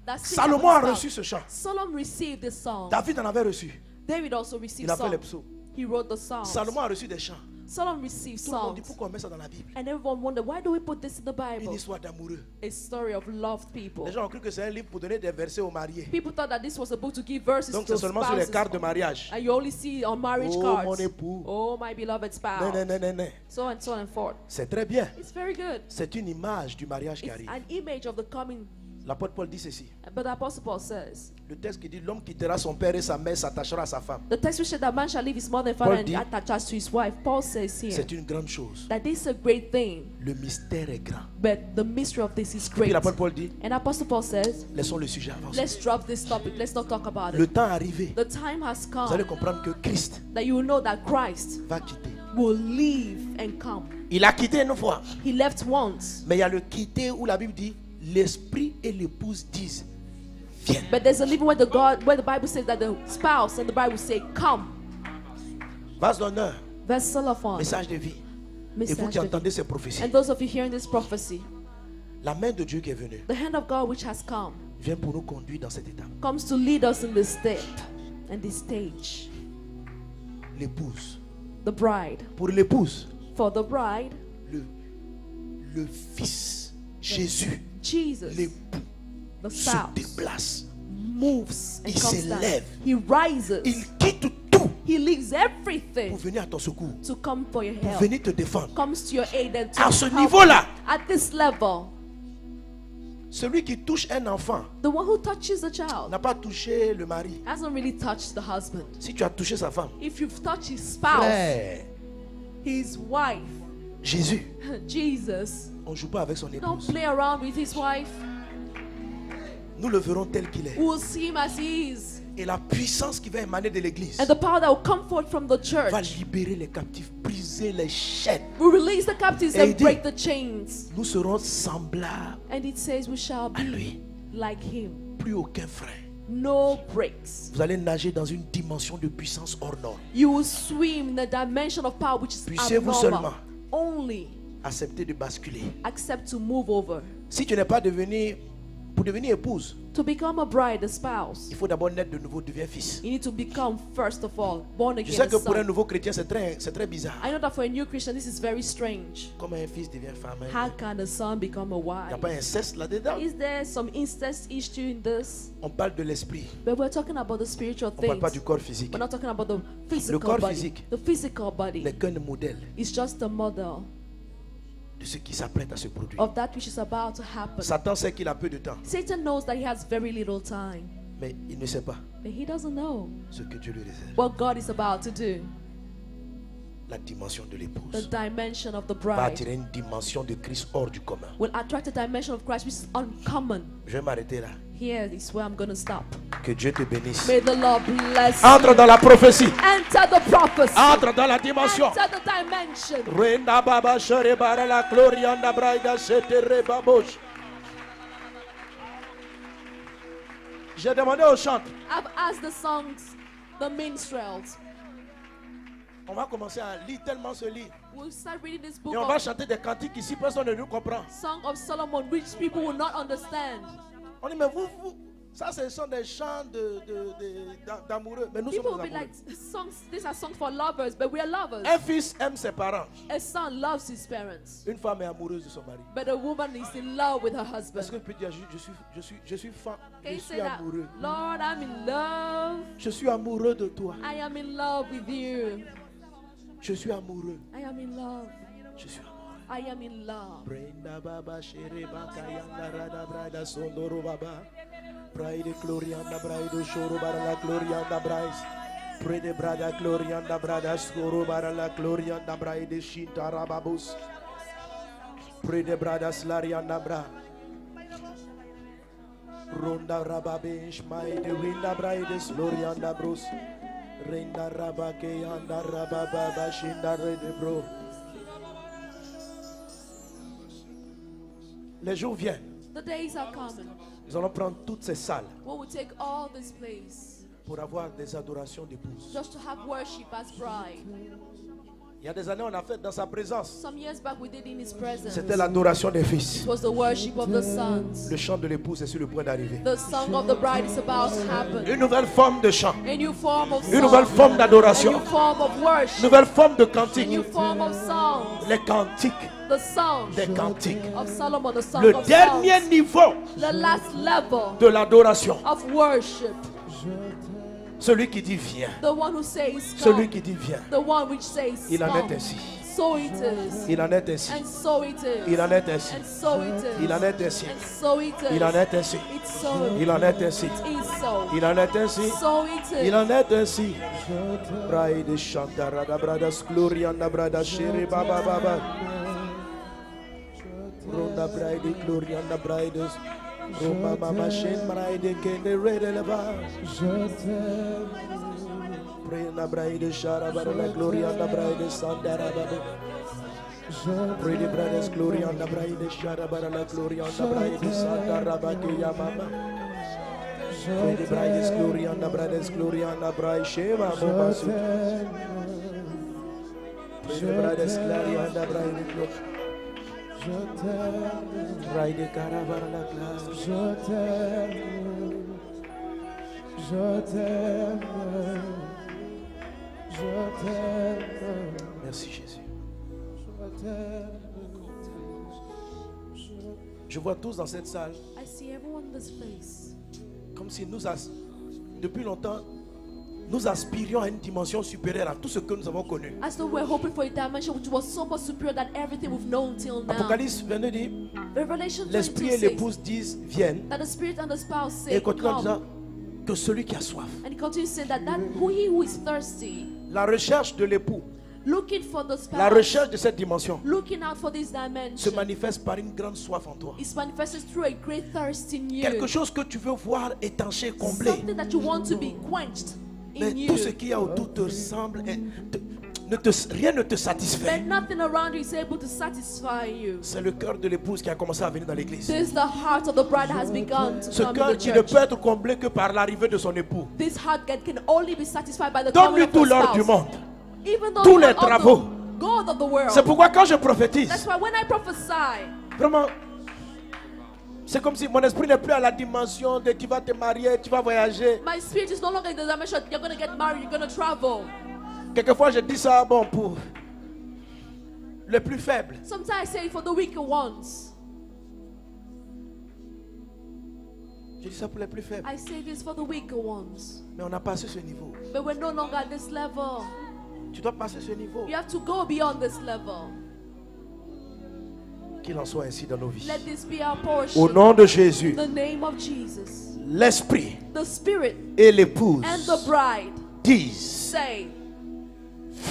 that sing Salomon a about the reçu spouse. ce chant. Solomon received this song. David en avait reçu. David also received Il a fait les songs. psaumes. He wrote the songs. Salomon a reçu des chants. Solomon received Tout le monde dit songs. pourquoi on met ça dans la Bible. And everyone wondered, why do we put this in the Une Bible? histoire d'amoureux. A story of loved people. Les gens ont cru que c'est un livre pour donner des versets aux mariés. People thought that this was a book to give verses Donc to c'est seulement sur les spouses. cartes de mariage. And you only see on marriage Oh, cards. mon époux. Oh, my beloved spouse. Non, non, non, non, non. So and so and forth. C'est très bien. It's very good. C'est une image du mariage qui It's arrive. an image of the coming. L'apôtre Paul dit ceci. But the Apostle Paul says, Le texte qui dit l'homme quittera son père et sa mère, s'attachera à sa femme. the text which said that man shall leave his mother and father Paul dit, and attach to his wife. Paul says here C'est une grande chose. that this is a great thing, Le mystère est grand. but the mystery of this is Puis great. l'apôtre Paul dit, And Apostle Paul says, laissons le sujet avancer. let's drop this topic. Let's not talk about Le it. temps est arrivé. The time has Vous allez come comprendre que Christ that you will know that Christ va quitter. will leave and come. Il a quitté une fois. He left once. Mais il y a le quitter où la Bible dit, l'esprit et l'épouse disent, viens. But there's a living where the Bible says that the spouse and the Bible say, come. Vase d'honneur, Vessel of honor. message de vie. Et vous qui entendez ces prophéties, And those of you hearing this prophecy, la main de Dieu qui est venue the hand of God which has come vient pour nous conduire dans cette étape. comes to lead us in this step and this stage. L'épouse. The bride. Pour l'épouse, For the bride, le Fils, Jésus, Jesus, l'époux, the se spouse, déplace. moves and Il comes down. s'élève. He rises. Il quitte tout He leaves pour everything venir à ton secours, to come for your pour help. venir te défendre. Comes to your aid and to À ce help niveau-là, you. At this level, celui qui touche un enfant the one who touches a child n'a pas touché le mari. hasn't really touched the husband. Si tu as touché sa femme, If you've touched his spouse, frère, his wife, Jésus, Jesus, on ne joue pas avec son don't épouse. play around with his wife. Nous le verrons tel qu'il est. We will see him as he is. Et la puissance qui va émaner de l'église And the power that will come forth from the church va libérer les captifs, briser les chaînes. will release the captives Et il and dit, break the chains. nous serons semblables. And it says we shall À lui. be like him. Plus aucun frein. No breaks. Vous allez nager dans une dimension de puissance hors norme. You will swim in the dimension of power which is Puissiez-vous abnormal. seulement Only accepter de basculer. accept to move over. Si tu n'es pas devenu, pour devenir épouse, To become a bride, a spouse, il faut d'abord naître de nouveau, devenir fils. you need to become, first of all, born Je again sais que a pour un son. nouveau chrétien, c'est très bizarre. I know that for a new Christian, this is very strange. Comment un fils devient femme? How can a son become a Il n'y a wife? pas inceste là-dedans. Is there some incest issue in this? On parle de l'esprit. But we're talking about the spiritual On ne parle pas things. du corps physique. We're not talking about the physical corps body. physique The physical body n'est qu'un modèle is just a model de ce qui s'apprête à se produire. of that which is about to happen. Satan sait qu'il a peu de temps, Satan knows that he has very little time, mais il ne sait pas but he doesn't know ce que Dieu lui réserve. what God is about to do. La dimension de The l'épouse dimension of the va bride attirer une dimension de Christ hors du commun. will attract a dimension of Christ which is uncommon. Je vais m'arrêter là. Here is where I'm going to stop. Que Dieu te bénisse. May the Lord bless Entre you. dans la prophétie. Enter the prophecy. Entre dans la dimension. Enter the dimension. Renda baba shere bara la glorianda braida setere babosh. J'ai demandé aux chantres. I've asked the songs, the minstrels. On va commencer à lire tellement ce livre. We'll start reading this book Et on va of chanter des cantiques ici, personne ne nous comprend. Song of Solomon, which people will not understand. On dit, mais vous, ça ce sont des chants d'amoureux. Mais nous People sommes will des be amoureux. like, songs, these are songs for lovers, but we are lovers. Un fils aime ses parents. A son loves his parents, Une femme est amoureuse de son mari. but a woman is in love with her Est-ce que husband. tu peux dire, je suis fan, Can je you suis say that? amoureux. Lord, I'm in love. Je suis amoureux de toi. I am in love with you. Je suis amoureux. I am in love. Je suis amoureux. I am in love. Brenda baba shere baka yanda rada brada sondoro baba. Praide glorianda braido shoro bara la glorianda brais. Prede brada glorianda brada skoro bara la glorianda braide shinta rababus. Prede brada slarianda bra. Ronda rababe ishmaide winda braide slorianda brus. Renda rabake yanda rababa shinda rede bro. Les jours viennent. The days are coming. Nous allons prendre toutes ces salles We will take all this place pour avoir des adorations d'épouses. just to have worship as bride. Il y a des années, on a fait dans sa présence. Some years back we did in his presence. C'était l'adoration des fils. It was the worship of the sons. Le chant de l'épouse est sur le point d'arriver. The song of the bride is about to happen. Une nouvelle forme de chant. A new form of song. Une nouvelle forme A d'adoration. new form of Une worship. nouvelle forme de A cantique. new form of songs. Les cantiques The song des cantiques. of Solomon, the song Le of dernier songs. niveau The last level de l'adoration. of worship. Celui qui dit viens. The one who says Celui come. qui dit viens. The one which says Il en come. est ainsi. So it is. Il en est ainsi. And so it is. Il en est ainsi. And so it is. Il en est ainsi. And so it is. Il en est ainsi. It's so. Il en est ainsi. It is so. Il en est ainsi. So it is. Il en est ainsi. Bride Shantarada Bradas Gloriana Brada Shere Baba Baba. Ronda Bride Gloriana Brides. Roma Mama Shen Bride Kende Red Eleva. Prena Bride Sharabara Gloriana Bride Sandara Baba. Pretty brothers, glory on the bride, Sharabara, glory on the bride, Sandara Bakia Mama. Pretty brides, glory on the brothers, glory on the bride, Shema Mobasu. Pretty brothers, glory on the bride, bride Caravana class. Merci Jésus. Je vois tous dans cette salle I see everyone in this place. comme si depuis longtemps, nous aspirions à une dimension supérieure à tout ce que nous avons connu. As though we're hoping for a dimension which was so much superior than everything we've known till now. Apocalypse 22 dit, Revelation l'esprit 22 et says l'épouse disent, viennent. that the spirit and the spouse Et say, il continue en come. disant que celui qui a soif. And he continues saying that he who is thirsty, La recherche de l'époux, looking for the la spouse, recherche de cette dimension looking out for this se dimension, manifeste par une grande soif en toi. is manifested through a great thirst in you. Quelque chose que tu veux voir étanché, comblé. Something that you want to be quenched Mais in tout ce you. qu'il y a autour te semble, rien ne te satisfait. But nothing around you is able to satisfy you. C'est le cœur de l'épouse qui a commencé à venir dans l'église. This is the heart of the bride that has begun to Ce come cœur in the qui ne church. peut être comblé que par l'arrivée de son époux. This heart can only be satisfied by the Donne-lui coming of tout the l'or du spouse. monde. Even though tous you les have all travaux. the gold of the world. C'est pourquoi quand je prophétise, That's why when I prophesy, vraiment, c'est comme si mon esprit n'est plus à la dimension de tu vas te marier, tu vas voyager. my spirit is no longer in the dimension you're going to get married, you're going to travel. Quelquefois je dis ça bon pour les plus faibles. Sometimes I say it for the weaker ones. Je dis ça pour les plus faibles. I say this for the weaker ones. Mais on a passé ce niveau. But we're no longer at this level. Tu dois passer ce niveau. You have to go beyond this level. Qu'il en soit ainsi dans nos vies. Let this be our portion. Au nom de Jésus, In the name of Jesus. l'esprit The spirit et l'épouse and the bride disent, say,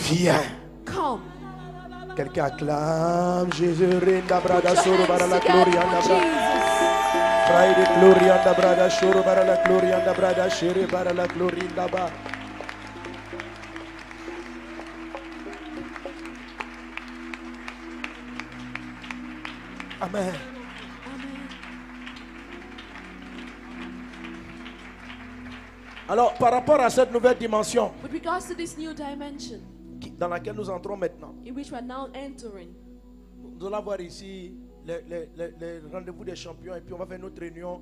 viens. come. Quelqu'un acclame Jésus, Rinda Put Brada your Soro Bara hands la together Gloria for Anda Brada. Jesus. Friday Gloria Anda Brada Soro Bara la Gloria Anda Brada Shere Bara la Gloria Anda Ba. Amen. Amen. Alors, par rapport à cette nouvelle dimension With regards to this new dimension dans laquelle nous entrons maintenant, in which we are now entering, nous allons voir ici les rendez-vous des champions et puis on va faire notre réunion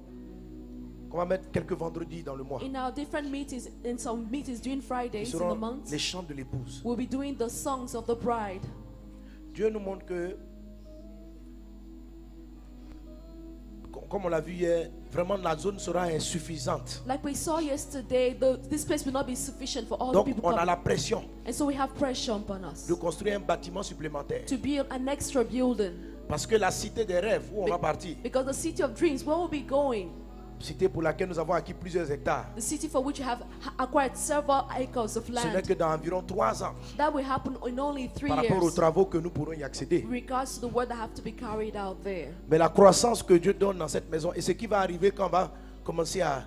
qu'on va mettre quelques vendredis dans le mois. in our different meetings, in some meetings during Ce Fridays in the seront month, les chants de l'épouse. we'll be doing the songs of the bride. Dieu nous montre que, comme on l'a vu hier, vraiment la zone sera insuffisante. Like we saw yesterday, this place will not be sufficient for all Donc the people on a coming. la pression And so we have pressure upon us de construire un bâtiment supplémentaire. to build an extra building. Parce que la cité des rêves où on va partir, Because the city of dreams, where we'll be going, cité pour laquelle nous avons acquis plusieurs hectares, the city for which you have acquired several acres of ce n'est land, que dans environ 3 ans that will happen in only 3 par rapport aux years. travaux que nous pourrons y accéder. In regards to the work that have to be carried out there. Mais la croissance que Dieu donne dans cette maison et ce qui va arriver quand on va commencer à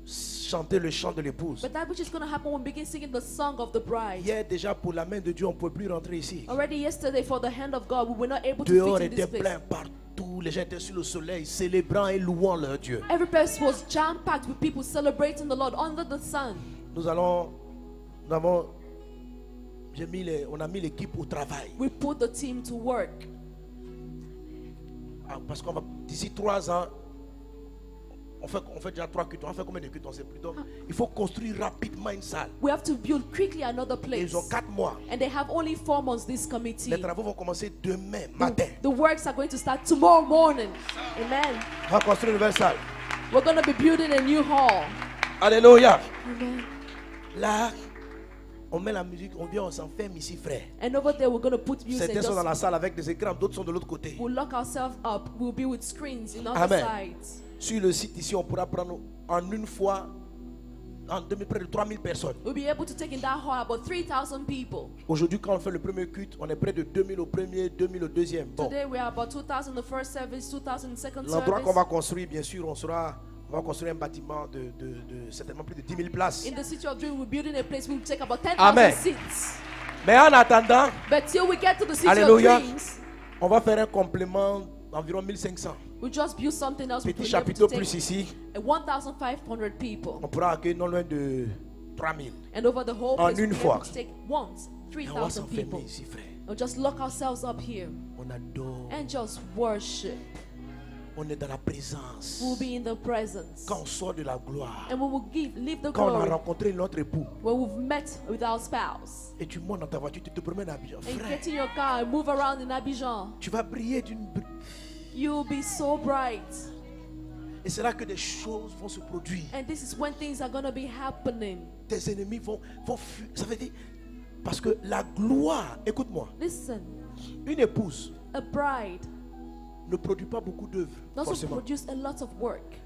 chanter le chant de l'épouse. But that which is going to happen when we begin singing the song of the bride. Hier déjà pour la main de Dieu on ne peut plus rentrer ici. Already yesterday for the hand of God, we were not able to Dehors fit in this était place. plein partout, les gens étaient sur le soleil célébrant et louant leur Dieu. Every place was jam-packed with people celebrating the Lord under the sun. Nous avons, On a mis l'équipe au travail. We put the team to work. Parce qu'on va d'ici 3 ans, on fait déjà 3 cultes. On fait combien de cultes? On sait plus. Donc, il faut construire rapidement une salle. We have to build quickly another Et place. ils ont 4 mois. And they have only 4 months, this committee. Les travaux vont commencer demain matin. The works are going to start tomorrow morning. Amen. On va construire une nouvelle salle. We're going to be building a new hall. Alléluia. Amen. Là, on met la musique, on vient, on s'enferme ici, frère. And over there, we're going to put music. Certains sont dans la salle avec des écrans, d'autres sont de l'autre côté. We'll lock ourselves up. We'll be with screens in other Amen. sides. Sur le site ici, on pourra prendre en une fois, en demi, près de 3000 personnes. We'll be able to take in that hall about 3,000 people. Aujourd'hui, quand on fait le premier culte, on est près de 2000 au premier, 2000 au deuxième. Bon, Today, we are about 2,000 the first service, 2,000 the second l'endroit qu'on service. va construire, bien sûr, on va construire un bâtiment de certainement plus de 10 000 places. In the city of Dream, we're building a place. We'll take about 10,000 Amen. seats. Mais en attendant, But till we get to the city Alléluia. of Dreams, on va faire un complément d'environ 1500. we'll just build something else. Petit We'll be able chapiteau to plus take ici, 1,500 people. on pourra accueillir non loin de 3000. And over the whole En place, une we'll be fois. able to take once Et on va 3,000 people. s'enfermer ici, frère. We'll just lock ourselves up here On adore. and just worship. On est dans la présence. We'll be in the presence. Quand on sort de la gloire, And we will leave the quand on a glory rencontré notre époux, when we've met with our spouse. et tu montes dans ta voiture, tu te promènes à Abidjan, And frère, get in your car and move around in Abidjan. tu vas briller You'll be so bright. et c'est là que des choses vont se produire. And this is when things are going to be happening. Tes ennemis vont fuir. Ça veut dire, parce que la gloire, écoute-moi, Listen, une épouse a bride ne produit pas beaucoup d'œuvres, doesn't forcément. produce a lot of work.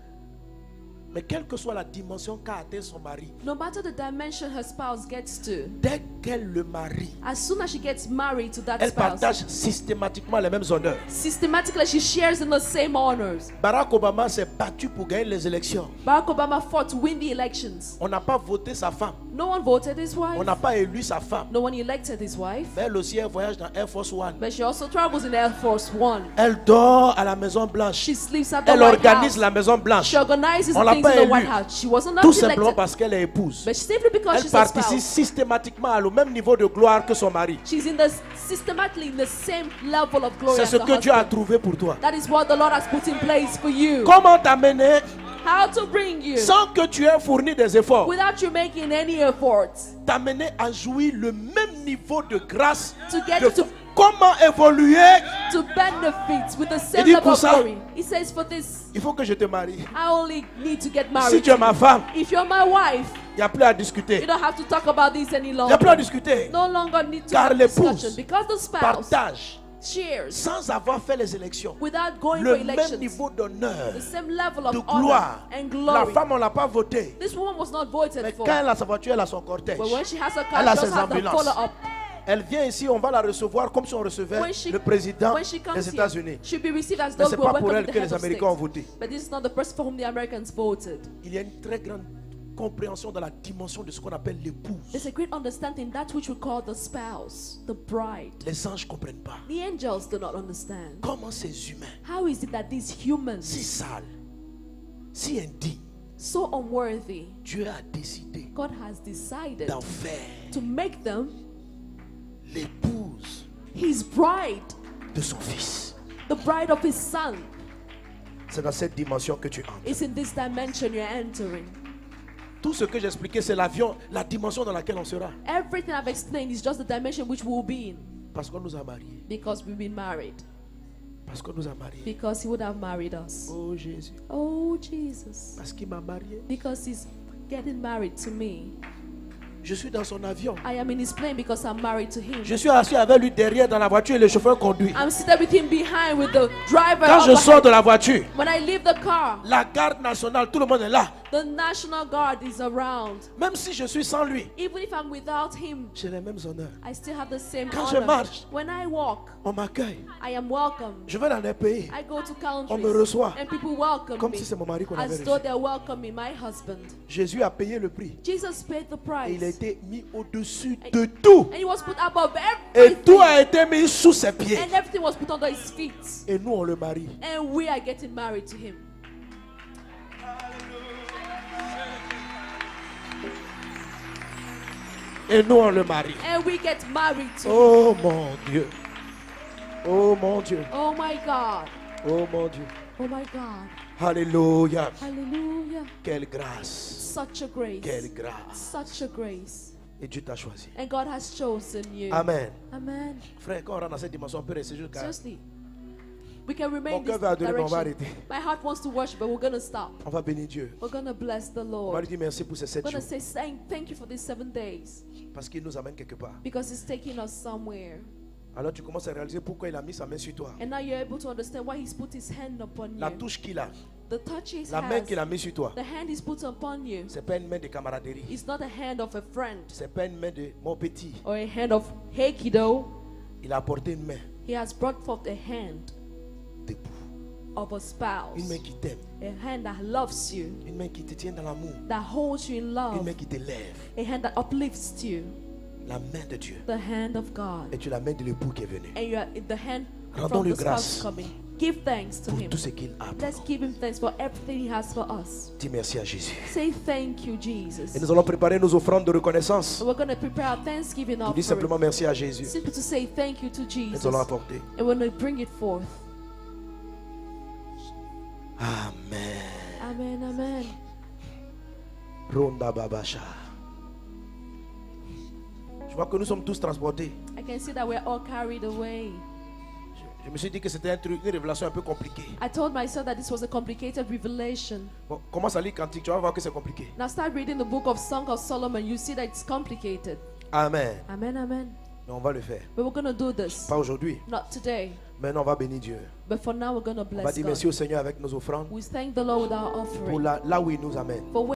Mais quelle que soit la dimension qu'a atteint son mari, No matter the dimension her spouse gets to, dès qu'elle le marie, as soon as she gets married to that elle spouse, partage systématiquement les mêmes honneurs. systematically she shares in the same honors. Barack Obama s'est battu pour gagner les élections. Barack Obama fought to win the elections. On n'a pas voté sa femme. No one voted his wife. On n'a pas élu sa femme. No one elected his wife. Mais elle aussi, elle voyage dans Air Force One. But she also travels in Air Force One. Elle dort à la Maison Blanche. She sleeps at the Elle White organise House. la Maison Blanche. She organizes On the l'a things pas in the White élue. House. She wasn't Tout not simplement elected. parce qu'elle est épouse. But simply because Elle she's a participe spouse. systématiquement au même niveau de gloire que son mari. She's systematically in the same level of glory C'est as ce her que Dieu a husband. trouvé pour toi. That is what the Lord has put in place for you. Comment t'amener How to bring you sans que tu aies fourni des efforts? without you making any efforts T'amener à jouir le même niveau de grâce. to get de to comment évoluer? to benefit with the same dit level pour of ça, glory. He says, for this, Il faut que je te marie. I only need to get Si married. tu es ma femme, If you're my wife, il n'y a plus à you discuter. don't have to talk about this any Il n'y a plus à longer. discuter. No longer need to Car have l'épouse discussion because the spouse Partage shares sans avoir fait les élections. without going Le for même elections niveau d'honneur, the same level de of honor gloire. and La glory. femme, on ne l'a pas voté. This woman was not voted Mais for. quand elle a sa voiture, elle a son cortège. But when she has a Elle car, a she ses just has to ambulances. follow up. Elle vient ici, on va la recevoir comme si on recevait le président when she comes des here, États-Unis. she'll be received as Mais though ce we n'est were pas pour elle welcome to que the les head of Américains ont state. voté. But this is not the person for whom the Americans voted. Il y a une très grande compréhension dans la dimension de ce qu'on appelle l'épouse. There's a great understanding that which we call the spouse, the bride. Les anges ne comprennent pas. The angels do not understand. Comment ces humains, How is it that these humans, si sales, si indignes, so unworthy, Dieu a décidé God has decided d'en faire to make them l'épouse his bride, de son fils. the bride of his son? C'est dans cette dimension que tu entres. It's in this dimension you're entering. Tout ce que j'expliquais, c'est l'avion, la dimension dans laquelle on sera. Everything I've explained is just the dimension which we will be in Parce qu'on nous a mariés. because we've been married. Parce qu'on nous a mariés. Because he would have married us. Oh Jésus. Oh, Jesus. Parce qu'il m'a marié. Because he's getting married to me. Je suis dans son avion. I am in his plane because I'm married to him. Je suis assis avec lui derrière dans la voiture et le chauffeur conduit. I'm seated with him behind with the driver. Quand up je sors ahead. de la voiture, When I leave the car, la garde nationale, tout le monde est là. the National Guard is around. Même si je suis sans lui, Even if I'm without him, j'ai les mêmes honneurs. I still have the same Quand je honor. marche, When I walk, on m'accueille. I am welcomed. Je vais dans les pays I go to On me countries reçoit. and people welcome comme me si c'est mon mari qu'on avait as though reçu. they're welcoming my husband. Jésus a payé le prix. Jesus paid the Et il a price. été mis au-dessus de tout. And he was put above Et everything. tout a été mis sous ses pieds. And everything was put under his feet. Et nous, on le marie. And we are getting married to him. Et nous, on le marie. And we get married to him. Oh mon Dieu. Oh mon Dieu. Oh my God. Oh mon Dieu. Oh my God. Alléluia. Hallelujah. Quelle grâce. Such a grace. Quelle grâce. Such a grace. Et Dieu t'a choisi. And God has chosen you. Amen. Amen. Frère, quand on rentre dans cette dimension, on peut rester jusqu'à... Seriously. We can remain Mon in this cœur veut adorer, mais on va direction. arrêter. My heart wants to worship, but we're going to stop. On va bénir Dieu. We're going to bless the On va Lord. lui dire merci pour ces 7 We're going jours. to say thank you for these 7 days. Parce qu'il nous amène quelque part. Because He's taking us somewhere. Alors tu commences à réaliser pourquoi il a mis sa main sur toi. And now you're able to understand why He's put His hand upon La you. touche qu'il a, The touch He la main has, qu'il a mis sur toi, the hand He's put upon you, c'est pas une main de camaraderie. is not a hand of a friend C'est pas une main de mon petit. or a hand of, hey kiddo. Il a apporté une main He has brought forth a hand d'époux. of a spouse. Une main qui t'aime. A hand that loves you, Une main qui te tient dans l'amour. that holds you in Une love. main qui t'élève. A hand that uplifts you. La main de Dieu. The hand of God. Et tu la main de l'époux qui est venu. And you are in the hand from Rendons-lui the spouse grâce coming. Give thanks to pour Him. tout ce qu'il a pour Let's nous. give Him thanks for everything He has for us. Dis merci à Jésus. Say thank you, Jesus. Et nous allons préparer nos offrandes de reconnaissance. So we're going to prepare our Thanksgiving Tu dis simplement offering. merci à Jésus. Simply to say thank you to Jesus. Nous allons apporter. And we're going to bring it forth. Amen. Amen, amen. Ronda Babasha. Je vois que nous sommes tous transportés. I can see that we're all carried away. Je me suis dit que c'était un truc, une révélation un peu compliquée. I told myself that this was a complicated revelation. Bon, commence à lire Cantique, tu vas voir que c'est compliqué. Now start reading the book of Song of Solomon. You see that it's complicated. Amen. Amen, amen. Mais on va le faire. But we're going to do this. Pas aujourd'hui. Not today. Maintenant, on va bénir Dieu. But for now, we're going to On va bless dire God. merci au Seigneur avec nos offrandes We thank the Lord with our pour offering. là où il nous amène. For